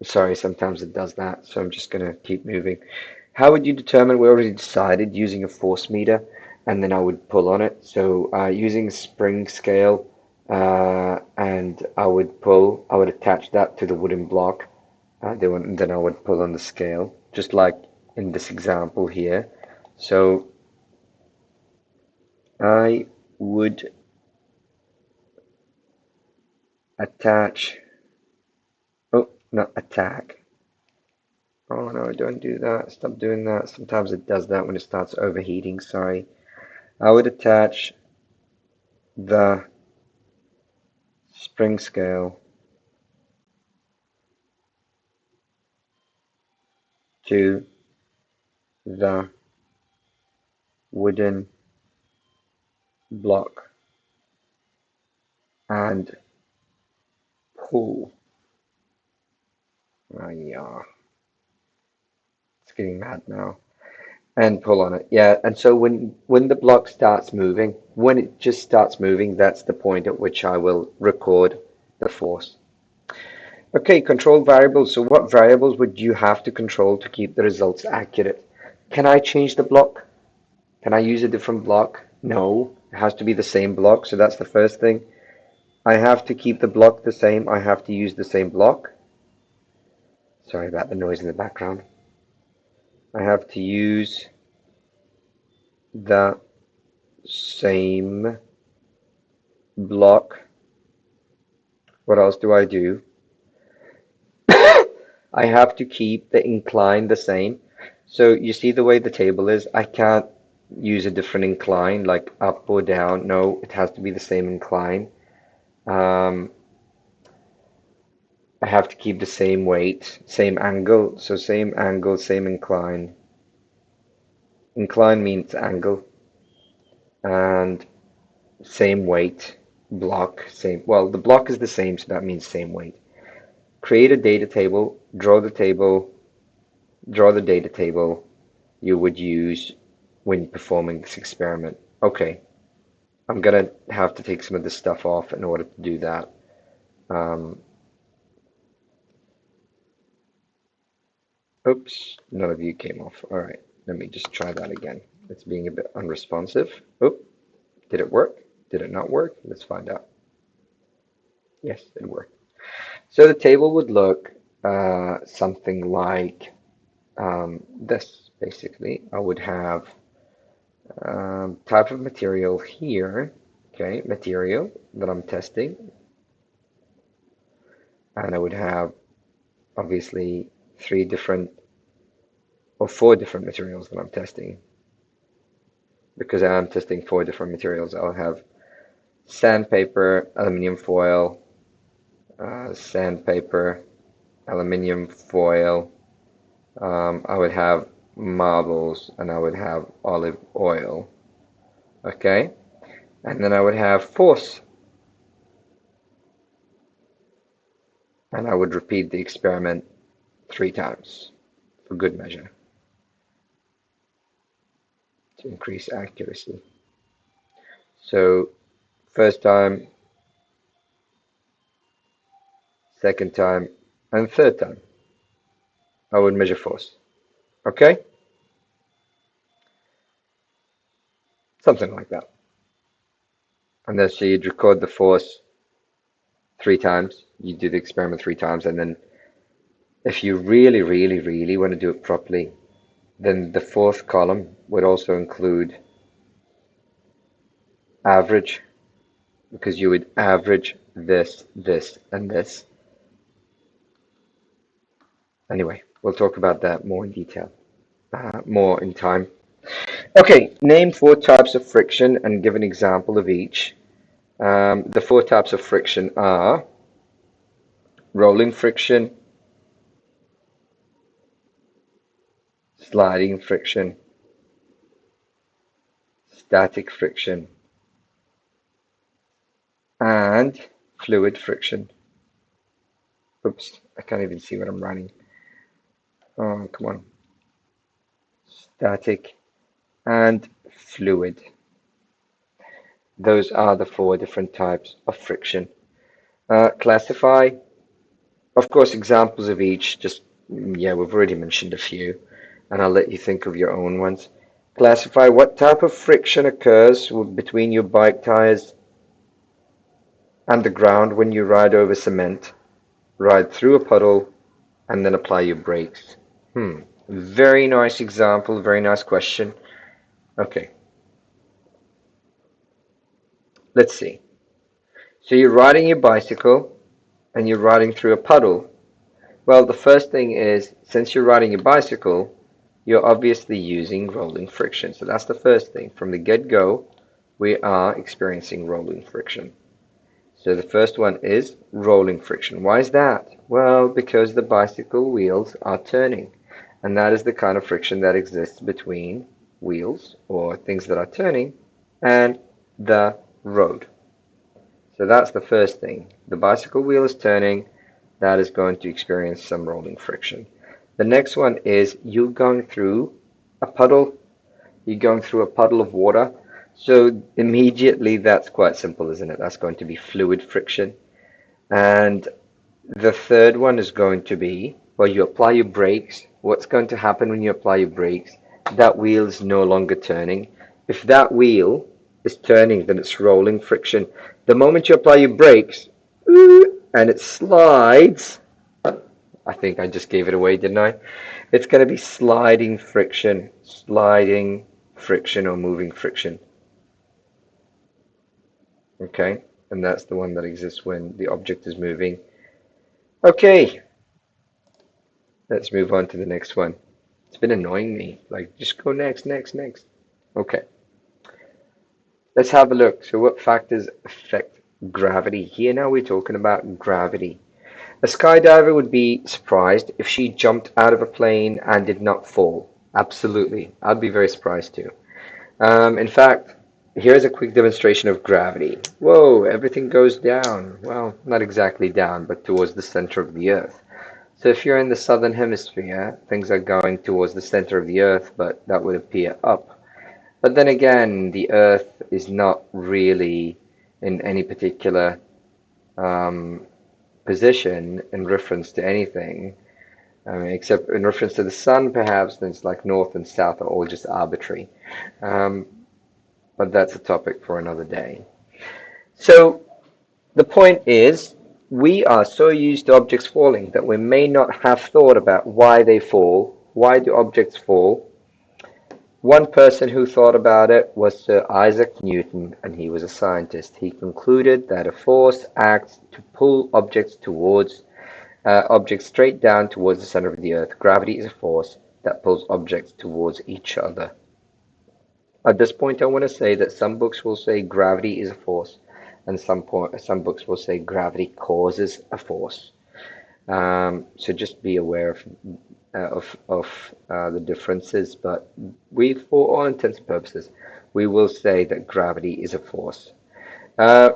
Sorry, sometimes it does that, so I'm just going to keep moving. How would you determine? We already decided using a force meter, and then I would pull on it. So using a spring scale, and I would attach that to the wooden block. Then I would pull on the scale, just like in this example here. So I would attach, oh, not attack. Oh no, don't do that. Stop doing that. Sometimes it does that when it starts overheating. Sorry. I would attach the spring scale to the wooden block and pull. Oh yeah, it's getting mad now. And pull on it. Yeah, and so when the block starts moving, when it just starts moving, that's the point at which I will record the force. Okay, control variables. So what variables would you have to control to keep the results accurate? Can I change the block? Can I use a different block? No, it has to be the same block. So that's the first thing. I have to keep the block the same. I have to use the same block. Sorry about the noise in the background. I have to use the same block. What else do I do? I have to keep the incline the same. So you see the way the table is, I can't use a different incline like up or down. No, it has to be the same incline. Um, I have to keep the same weight, same angle. So same angle, same incline. Incline means angle, and same weight. Block, same. Well, the block is the same, so that means same weight. Create a data table, draw the data table you would use when performing this experiment. Okay, I'm gonna have to take some of this stuff off in order to do that. Um, Oops, none of you came off. All right, let me just try that again. It's being a bit unresponsive. Oh, did it work? Did it not work? Let's find out. Yes, it worked. So the table would look something like this, basically. I would have type of material here, okay, material that I'm testing, and I would have obviously three different or four different materials that I'm testing. Because I am testing four different materials, I'll have sandpaper, aluminum foil, sandpaper, aluminum foil. I would have marbles, and I would have olive oil. Okay, and then I would have force, and I would repeat the experiment 3 times for good measure to increase accuracy. So first time, second time, and third time, I would measure force. Okay, something like that. And then so you'd record the force 3 times. You do the experiment 3 times, and then if you really, really, really want to do it properly, then the fourth column would also include average, because you would average this, this, and this. Anyway, we'll talk about that more in detail, more in time. Okay, name 4 types of friction and give an example of each. The 4 types of friction are rolling friction, sliding friction, static friction, and fluid friction. Oops, I can't even see what I'm writing. Oh, come on. Static and fluid. Those are the 4 different types of friction. Classify, of course, examples of each. Just, yeah, we've already mentioned a few, and I'll let you think of your own ones. Classify what type of friction occurs between your bike tires and the ground when you ride over cement, ride through a puddle, and then apply your brakes. Very nice example, very nice question. Okay, let's see. So you're riding your bicycle and you're riding through a puddle. Well, the first thing is, since you're riding your bicycle, you're obviously using rolling friction. So that's the first thing. From the get-go, we are experiencing rolling friction. So the first one is rolling friction. Why is that? Well, because the bicycle wheels are turning. And that is the kind of friction that exists between wheels, or things that are turning, and the road. So that's the first thing. The bicycle wheel is turning. That is going to experience some rolling friction. The next one is you're going through a puddle. You're going through a puddle of water. So immediately that's quite simple, isn't it? That's going to be fluid friction. And The third one is going to be, well, you apply your brakes. What's going to happen when you apply your brakes? That wheel is no longer turning. If that wheel is turning, then it's rolling friction. The moment you apply your brakes, and it slides, I think I just gave it away, didn't I? It's going to be sliding friction or moving friction. Okay, and that's the one that exists when the object is moving. Okay, let's move on to the next one. It's been annoying me. Like, just go next, next, next. Okay, let's have a look. So, what factors affect gravity? Here now we're talking about gravity. A skydiver would be surprised if she jumped out of a plane and did not fall. Absolutely. I'd be very surprised too. In fact, here's a quick demonstration of gravity. Whoa, everything goes down. Well, not exactly down, but towards the center of the Earth. So if you're in the southern hemisphere, things are going towards the center of the Earth, but that would appear up. But then again, the Earth is not really in any particular um, position in reference to anything. I mean, except in reference to the sun, perhaps, then it's like north and south are all just arbitrary. Um, but that's a topic for another day. So the point is, we are so used to objects falling that we may not have thought about why they fall. Why do objects fall? One person who thought about it was Sir Isaac Newton, and he was a scientist. He concluded that a force acts to pull objects straight down towards the center of the Earth. Gravity is a force that pulls objects towards each other. At this point, I want to say that some books will say gravity is a force, and some books will say gravity causes a force. So just be aware of the differences. But for all intents and purposes, we will say that gravity is a force.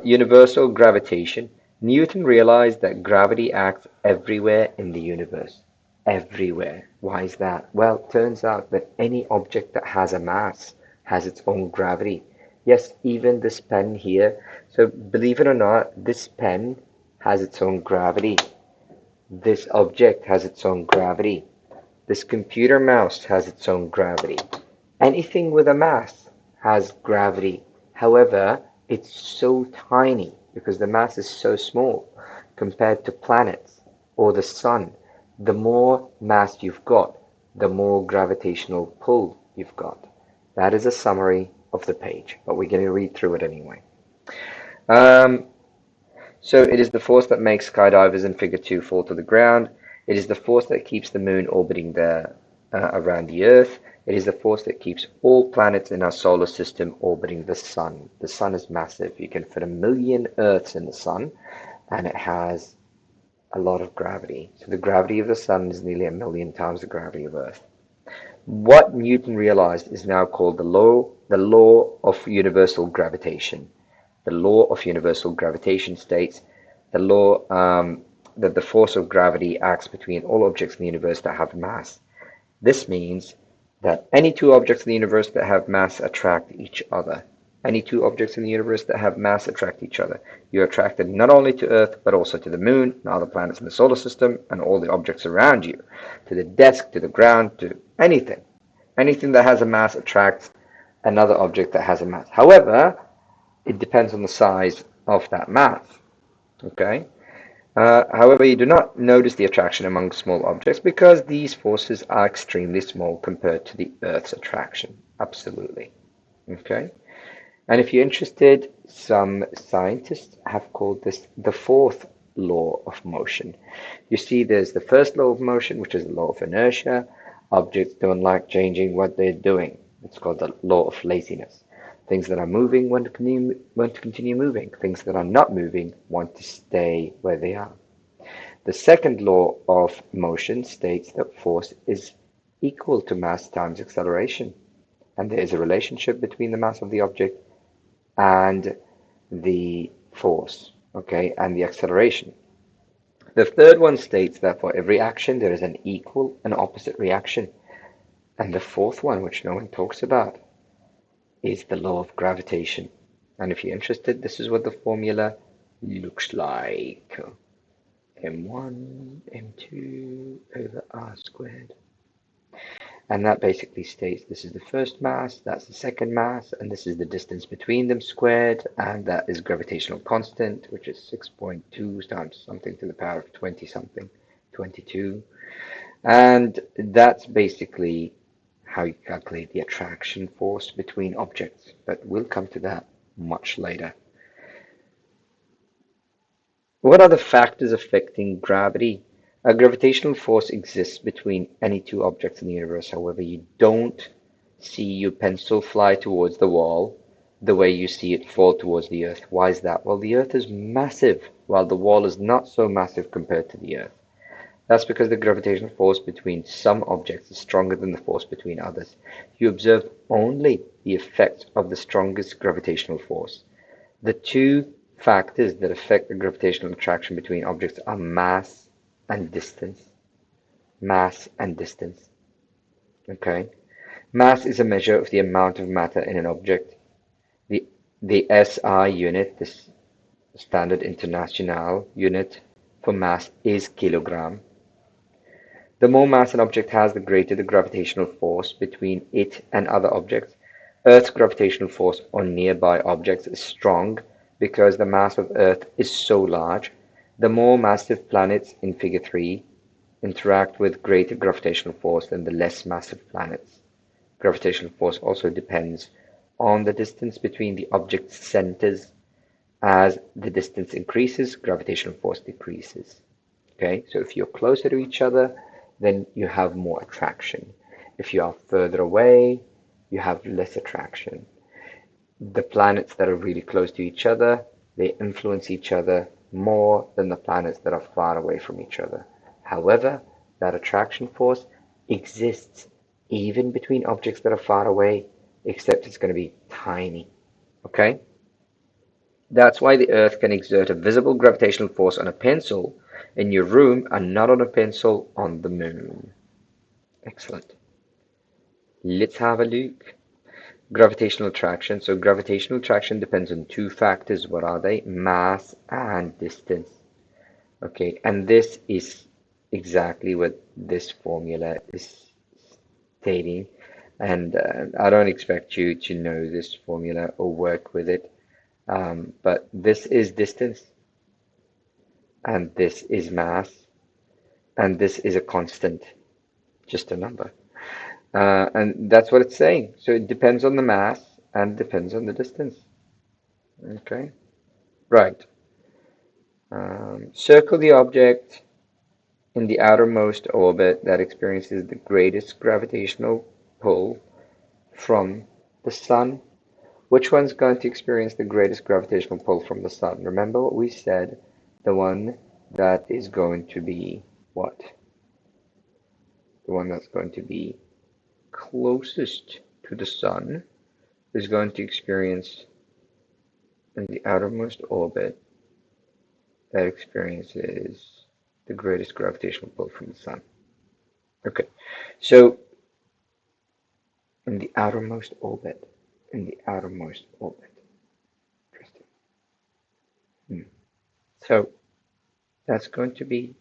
Universal gravitation. Newton realized that gravity acts everywhere in the universe. Everywhere. Why is that? Well, it turns out that any object that has a mass has its own gravity. Yes, even this pen here. So believe it or not, this pen has its own gravity. This object has its own gravity. This computer mouse has its own gravity. Anything with a mass has gravity. However, it's so tiny because the mass is so small compared to planets or the sun. The more mass you've got, the more gravitational pull you've got. That is a summary of the page, but we're going to read through it anyway. So it is the force that makes skydivers in Figure 2 fall to the ground. It is the force that keeps the moon orbiting around the Earth. It is the force that keeps all planets in our solar system orbiting the sun. The sun is massive. You can fit 1,000,000 Earths in the sun, and it has a lot of gravity. So the gravity of the sun is nearly 1,000,000 times the gravity of Earth. What Newton realized is now called the law of universal gravitation. The law of universal gravitation states the law that the force of gravity acts between all objects in the universe that have mass. This means that any two objects in the universe that have mass attract each other. Any two objects in the universe that have mass attract each other. You're attracted not only to Earth, but also to the moon, and other planets in the solar system, and all the objects around you. To the desk, to the ground, to anything. Anything that has a mass attracts another object that has a mass. However, it depends on the size of that mass. Okay? However, you do not notice the attraction among small objects because these forces are extremely small compared to the Earth's attraction. Absolutely. Okay? And if you're interested, some scientists have called this the fourth law of motion. You see, there's the first law of motion, which is the law of inertia. Objects don't like changing what they're doing. It's called the law of laziness. Things that are moving want to continue moving. Things that are not moving want to stay where they are. The second law of motion states that force is equal to mass times acceleration. And there is a relationship between the mass of the object and the force, okay, and the acceleration. The third one states that for every action there is an equal and opposite reaction. And the fourth one, which no one talks about, is the law of gravitation. And if you're interested, this is what the formula looks like. m1, m2 over r squared. And that basically states this is the first mass, that's the second mass, and this is the distance between them squared, and that is gravitational constant, which is 6.2 times something to the power of 20 something, 22. And that's basically how you calculate the attraction force between objects, but we'll come to that much later. What are the factors affecting gravity? A gravitational force exists between any two objects in the universe. However, you don't see your pencil fly towards the wall the way you see it fall towards the Earth. Why is that? Well, the Earth is massive, while the wall is not so massive compared to the Earth. That's because the gravitational force between some objects is stronger than the force between others. You observe only the effect of the strongest gravitational force. The two factors that affect the gravitational attraction between objects are mass and distance. Mass and distance. Okay. Mass is a measure of the amount of matter in an object. The the SI unit, this standard international unit for mass, is kilogram. The more mass an object has, the greater the gravitational force between it and other objects. Earth's gravitational force on nearby objects is strong because the mass of Earth is so large. The more massive planets in Figure 3 interact with greater gravitational force than the less massive planets. Gravitational force also depends on the distance between the object's centers. As the distance increases, gravitational force decreases. Okay, so if you're closer to each other, then you have more attraction. If you are further away, you have less attraction. The planets that are really close to each other, they influence each other more than the planets that are far away from each other. However, that attraction force exists even between objects that are far away, except it's going to be tiny. Okay? That's why the Earth can exert a visible gravitational force on a pencil in your room and not on a pencil on the moon. Excellent. Let's have a look. Gravitational attraction. So gravitational attraction depends on two factors. What are they? Mass and distance. Okay, and this is exactly what this formula is stating. And I don't expect you to know this formula or work with it. But this is distance, and this is mass, and this is a constant, just a number. And that's what it's saying. So it depends on the mass and depends on the distance. Okay, right. Circle the object in the outermost orbit that experiences the greatest gravitational pull from the sun. Which one's going to experience the greatest gravitational pull from the sun? Remember what we said, the one that is going to be what? The one that's going to be closest to the sun is going to experience in the outermost orbit that experiences the greatest gravitational pull from the sun. Okay, so in the outermost orbit, in the outermost orbit. Interesting. So that's going to be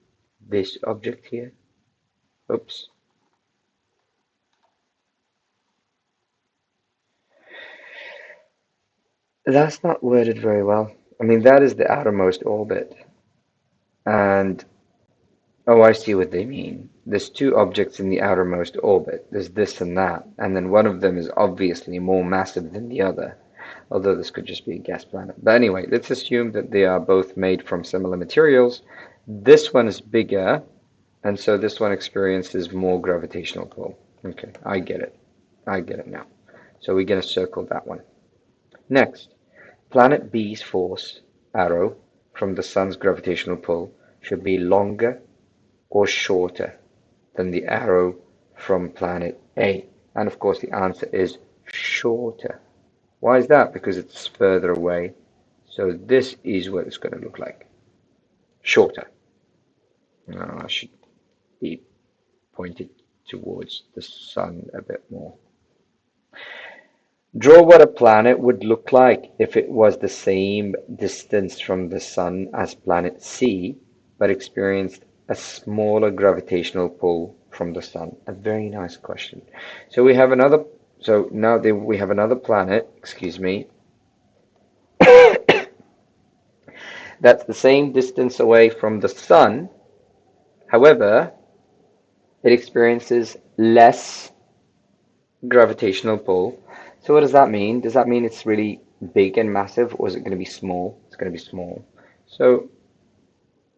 this object here. Oops. That's not worded very well. I mean, that is the outermost orbit. And, oh, I see what they mean. There's two objects in the outermost orbit. There's this and that. And then one of them is obviously more massive than the other. Although this could just be a gas planet. But anyway, let's assume that they are both made from similar materials. This one is bigger, and so this one experiences more gravitational pull. Okay, I get it. I get it now. So we're going to circle that one. Next, planet B's force arrow from the sun's gravitational pull should be longer or shorter than the arrow from planet A. And of course, the answer is shorter. Why is that? Because it's further away. So this is what it's going to look like. Shorter. Now I should be pointed towards the sun a bit more. Draw what a planet would look like if it was the same distance from the sun as planet C, but experienced a smaller gravitational pull from the sun? A very nice question. So we have another, so now we have another planet, excuse me, that's the same distance away from the sun. However, it experiences less gravitational pull. So what does that mean? Does that mean it's really big and massive, or is it going to be small? It's going to be small. So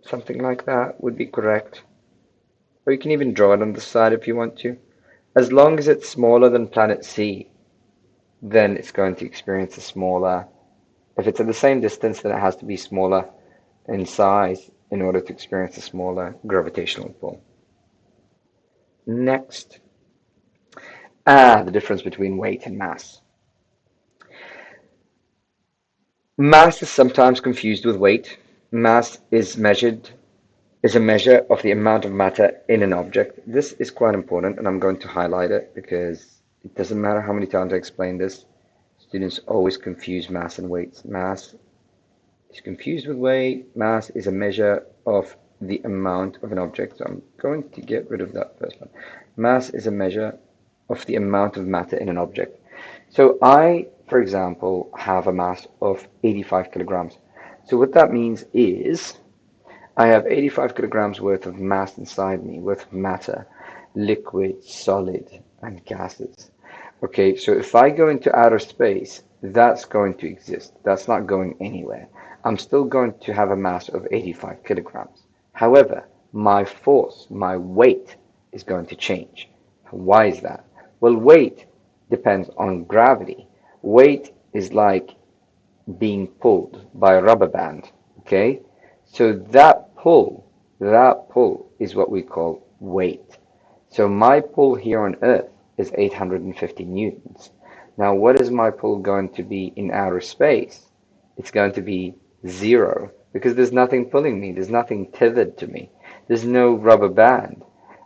something like that would be correct. Or you can even draw it on the side if you want to. As long as it's smaller than planet C, then it's going to experience a smaller. If it's at the same distance, then it has to be smaller in size in order to experience a smaller gravitational pull. Next. The difference between weight and mass. Mass is sometimes confused with weight. Mass is a measure of the amount of matter in an object. This is quite important, and I'm going to highlight it because it doesn't matter how many times I explain this. Students always confuse mass and weight. Mass is confused with weight. Mass is a measure of the amount of an object. So I'm going to get rid of that first one. Mass is a measure of the amount of matter in an object. So I, for example, have a mass of 85 kilograms. So what that means is I have 85 kilograms worth of mass inside me, worth of matter, liquid, solid, and gases. Okay, so if I go into outer space, that's going to exist. That's not going anywhere. I'm still going to have a mass of 85 kilograms. However, my force, my weight, is going to change. Why is that? Well, weight depends on gravity. Weight is like being pulled by a rubber band, okay? So that pull is what we call weight. So my pull here on Earth is 850 newtons. Now, what is my pull going to be in outer space? It's going to be zero because there's nothing pulling me. There's nothing tethered to me. There's no rubber band.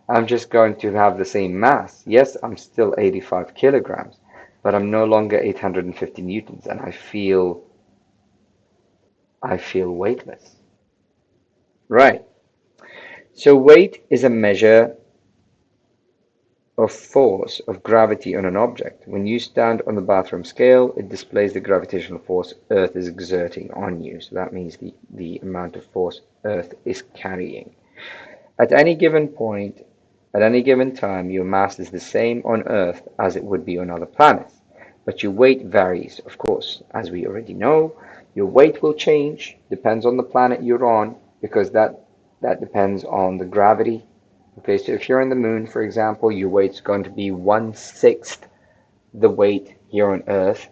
I'm just going to have the same mass. Yes, I'm still 85 kilograms, but I'm no longer 850 newtons, and I feel weightless. Right. So weight is a measure of force of gravity on an object. When you stand on the bathroom scale, it displays the gravitational force Earth is exerting on you. So that means the amount of force Earth is carrying. At any given point, at any given time, your mass is the same on Earth as it would be on other planets. But your weight varies, of course. As we already know, your weight will change, depends on the planet you're on, because that depends on the gravity. Okay, so if you're on the moon, for example, your weight's going to be 1/6 the weight here on Earth.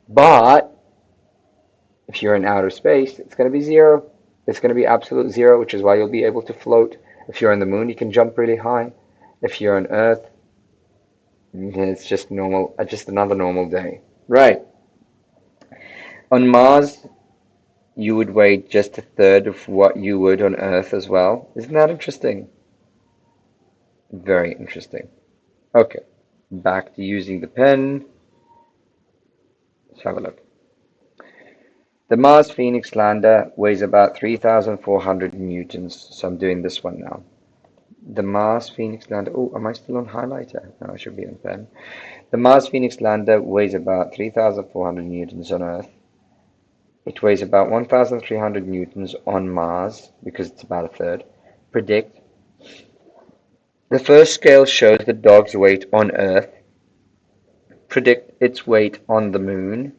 But if you're in outer space, it's going to be zero. It's going to be absolute zero, which is why you'll be able to float. If you're on the moon, you can jump really high. If you're on Earth, it's just normal, just another normal day. Right. On Mars, you would weigh just a third of what you would on Earth as well. Isn't that interesting? Very interesting. Okay, back to using the pen. Let's have a look. The Mars Phoenix lander weighs about 3,400 newtons. So I'm doing this one now. The Mars Phoenix lander. Oh, am I still on highlighter? No, I should be on pen. The Mars Phoenix lander weighs about 3,400 newtons on Earth. It weighs about 1,300 newtons on Mars because it's about a third. Predict. The first scale shows the dog's weight on Earth. Predict its weight on the moon.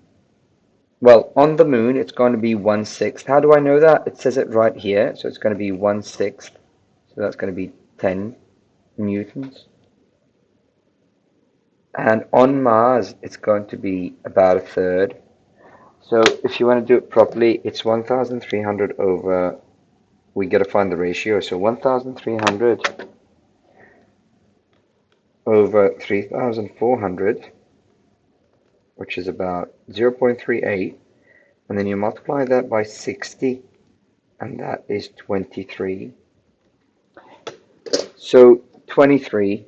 Well, on the moon, it's going to be 1/6. How do I know that? It says it right here. So it's going to be 1/6. So that's going to be 10 newtons. And on Mars, it's going to be about a third. So if you want to do it properly, it's 1,300 over, we got to find the ratio. So 1,300 over 3,400, which is about 0.38, and then you multiply that by 60, and that is 23. So 23,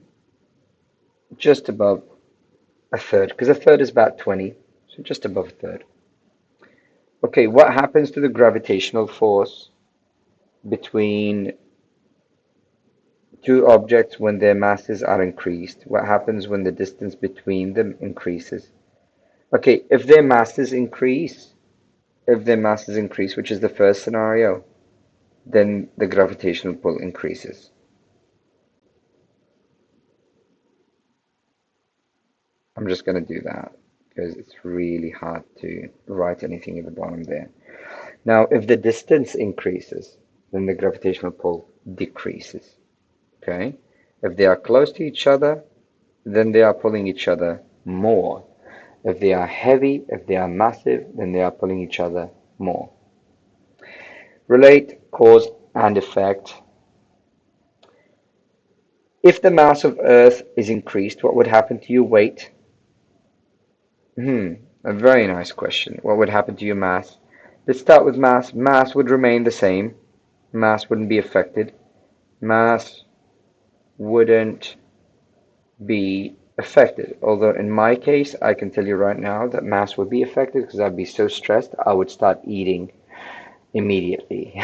just above a third, because a third is about 20, so just above a third. Okay, what happens to the gravitational force between two objects when their masses are increased? What happens when the distance between them increases? Okay, if their masses increase, which is the first scenario, then the gravitational pull increases. I'm just going to do that because it's really hard to write anything at the bottom there. Now, if the distance increases, then the gravitational pull decreases. Okay? If they are close to each other, then they are pulling each other more. If they are heavy, if they are massive, then they are pulling each other more. Relate cause and effect. If the mass of Earth is increased, what would happen to your weight? A very nice question. What would happen to your mass? Let's start with mass. Mass would remain the same. Mass wouldn't be affected. Mass wouldn't be affected. Although in my case, I can tell you right now that mass would be affected because I'd be so stressed, I would start eating immediately.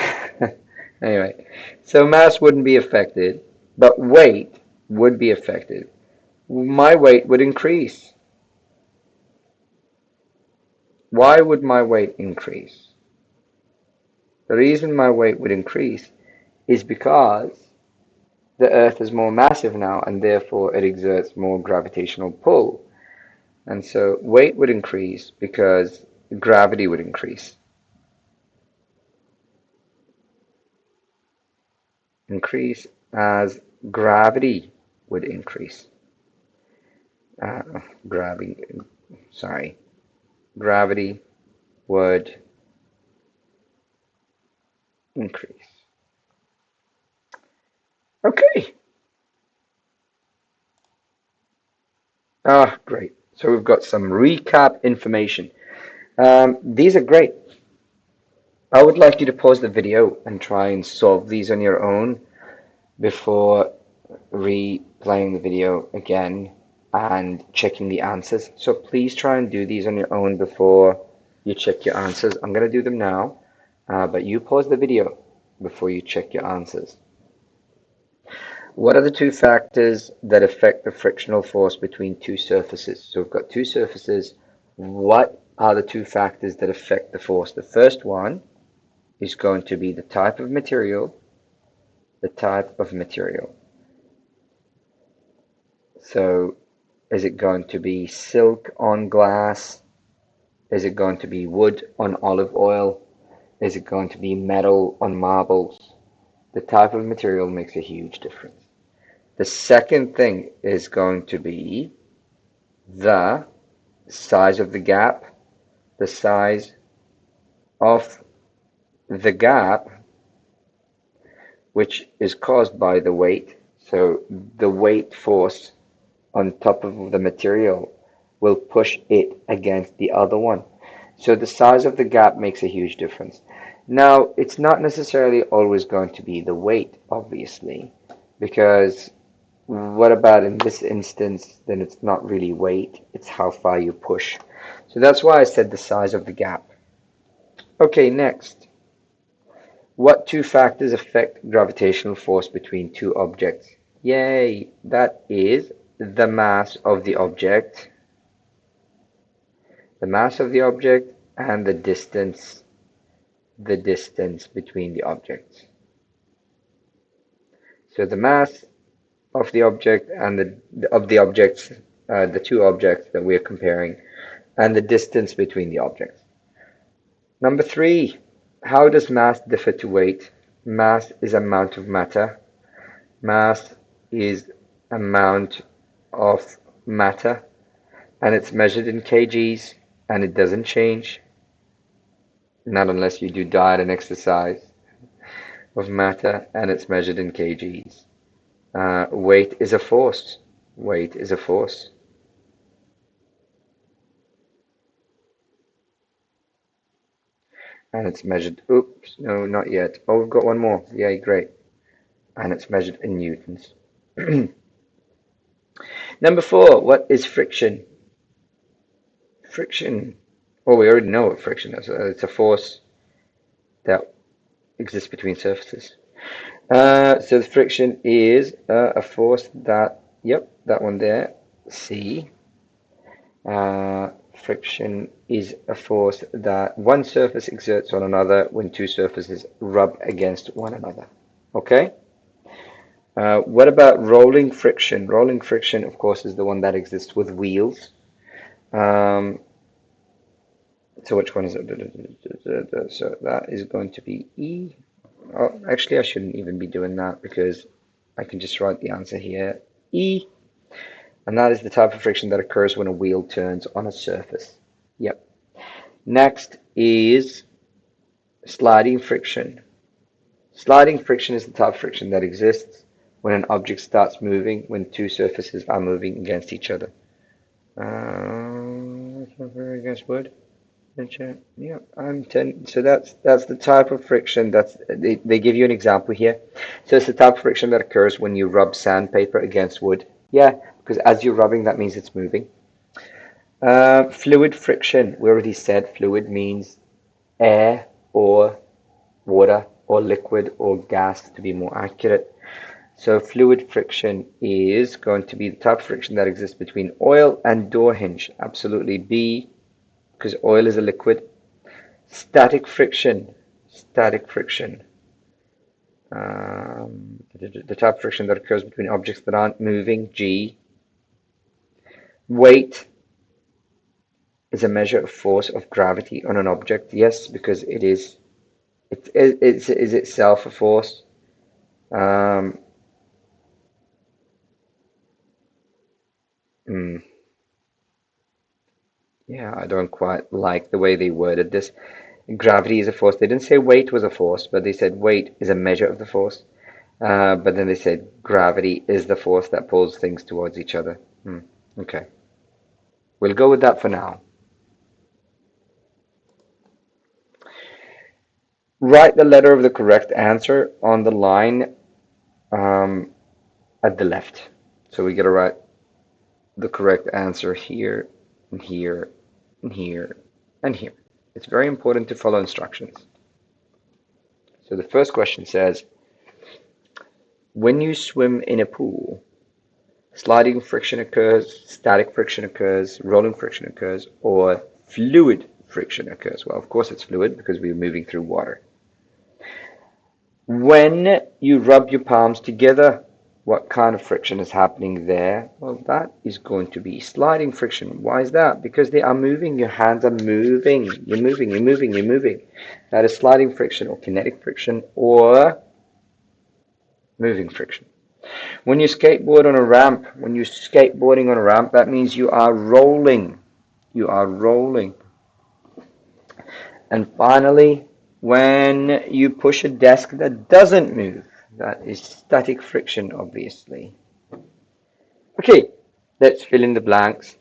Anyway, so mass wouldn't be affected, but weight would be affected. My weight would increase. Why would my weight increase? The reason my weight would increase is because the Earth is more massive now and therefore it exerts more gravitational pull. And so weight would increase because gravity would increase. Increase as gravity would increase. Gravity, sorry, gravity would increase. Okay. Ah, great. So we've got some recap information. These are great. I would like you to pause the video and try and solve these on your own before replaying the video again and checking the answers. So please try and do these on your own before you check your answers. I'm going to do them now, but you pause the video before you check your answers. What are the two factors that affect the frictional force between two surfaces? So we've got two surfaces. What are the two factors that affect the force? The first one is going to be the type of material. The type of material. So is it going to be silk on glass? Is it going to be wood on olive oil? Is it going to be metal on marbles? The type of material makes a huge difference. The second thing is going to be the size of the gap. The size of the gap, which is caused by the weight. So the weight force on top of the material will push it against the other one. So the size of the gap makes a huge difference. Now, it's not necessarily always going to be the weight, obviously, because what about in this instance, then it's not really weight, it's how far you push. So that's why I said the size of the gap. Okay, next. What two factors affect gravitational force between two objects? Yay, that is the mass of the object and the distance between the objects. So the mass of the object and the two objects that we're comparing, and the distance between the objects. Number 3, how does mass differ to weight? Mass is amount of matter. Mass is amount of matter, and it's measured in kgs, and it doesn't change, not unless you do diet and exercise, of matter, and it's measured in kgs. Weight is a force. Weight is a force. And it's measured, oops, no, not yet. Oh, we've got one more. Yay, great. And it's measured in newtons. Number 4, what is friction? Friction. Oh, we already know what friction is. It's a force that exists between surfaces. So the friction is a force that, yep, that one there, C. Friction is a force that one surface exerts on another when two surfaces rub against one another. Okay? What about rolling friction? Rolling friction, of course, is the one that exists with wheels. Um, so which one is it? So that is going to be E. Oh, actually, I shouldn't even be doing that because I can just write the answer here. E. And that is the type of friction that occurs when a wheel turns on a surface. Yep. Next is sliding friction. Sliding friction is the type of friction that exists when an object starts moving when two surfaces are moving against each other. Against wood. Yeah, so that's the type of friction they give you an example here. So it's the type of friction that occurs when you rub sandpaper against wood. Yeah, because as you're rubbing, that means it's moving. Fluid friction. We already said fluid means air or water or liquid or gas to be more accurate. So fluid friction is going to be the type of friction that exists between oil and door hinge. Absolutely B, because oil is a liquid. Static friction. Static friction. The type of friction that occurs between objects that aren't moving. G. Weight is a measure of force of gravity on an object. Yes, because it is. It's itself a force. Um, yeah, I don't quite like the way they worded this. Gravity is a force. They didn't say weight was a force, but they said weight is a measure of the force. But then they said gravity is the force that pulls things towards each other. Okay. We'll go with that for now. Write the letter of the correct answer on the line at the left. So we got to write the correct answer here, and here, and here, and here. It's very important to follow instructions. So the first question says, when you swim in a pool, sliding friction occurs, static friction occurs, rolling friction occurs, or fluid friction occurs. Well, of course it's fluid because we're moving through water. When you rub your palms together, what kind of friction is happening there? Well, that is going to be sliding friction. Why is that? Because they are moving, your hands are moving. You're moving, you're moving, you're moving. That is sliding friction or kinetic friction or moving friction. When you skateboard on a ramp, when you're skateboarding on a ramp, that means you are rolling. You are rolling. And finally, when you push a desk that doesn't move, that is static friction, obviously. Okay, let's fill in the blanks.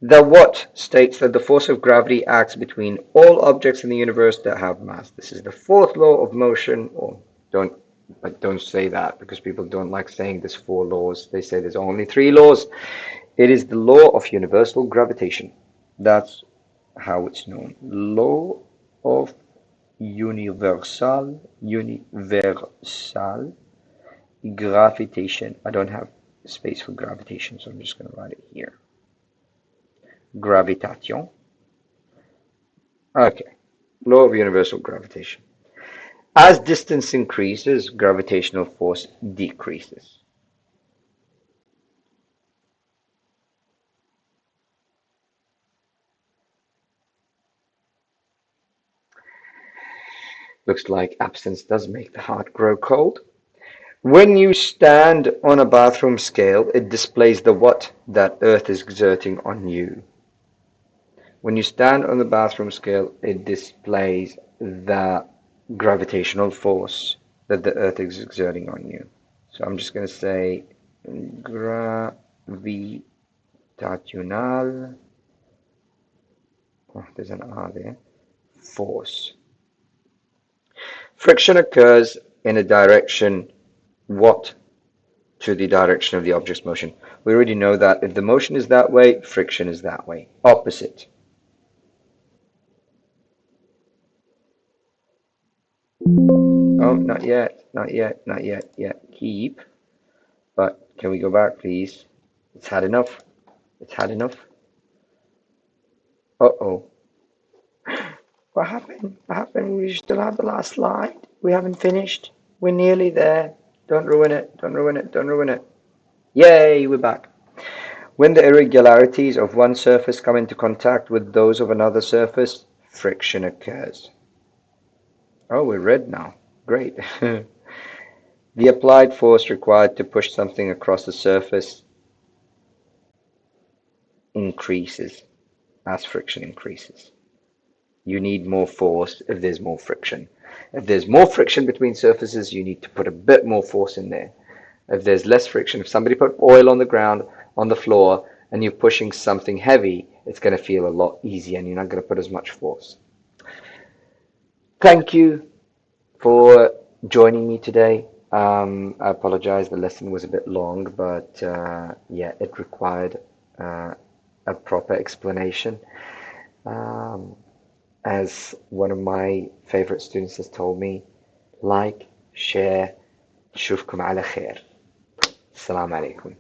The what states that the force of gravity acts between all objects in the universe that have mass. This is the fourth law of motion, or don't say that because people don't like saying there's four laws. They say there's only three laws. It is the law of universal gravitation. That's how it's known. Law of universal gravitation. I don't have space for gravitation, so I'm just going to write it here. Gravitation. Okay. Law of universal gravitation. As distance increases, gravitational force decreases. Looks like absence does make the heart grow cold. When you stand on a bathroom scale, it displays the what that Earth is exerting on you. When you stand on the bathroom scale, it displays the gravitational force that the Earth is exerting on you. So I'm just going to say gravitational, oh, there's an R there, force. Friction occurs in a direction what to the direction of the object's motion. We already know that if the motion is that way, friction is that way. Opposite. Oh, not yet, not yet, not yet, yet. Keep. But can we go back, please? It's had enough. It's had enough. Uh-oh. What happened? What happened? We still have the last slide. We haven't finished. We're nearly there. Don't ruin it. Don't ruin it. Don't ruin it. Yay, we're back. When the irregularities of one surface come into contact with those of another surface, friction occurs. Oh, we're red now. Great. The applied force required to push something across the surface increases as friction increases. You need more force if there's more friction. If there's more friction between surfaces, you need to put a bit more force in there. If there's less friction, if somebody put oil on the ground, on the floor, and you're pushing something heavy, it's going to feel a lot easier and you're not going to put as much force. Thank you for joining me today. I apologize, the lesson was a bit long, but yeah, it required a proper explanation. Um, as one of my favorite students has told me, like, share, نشوفكم على خير. السلام عليكم.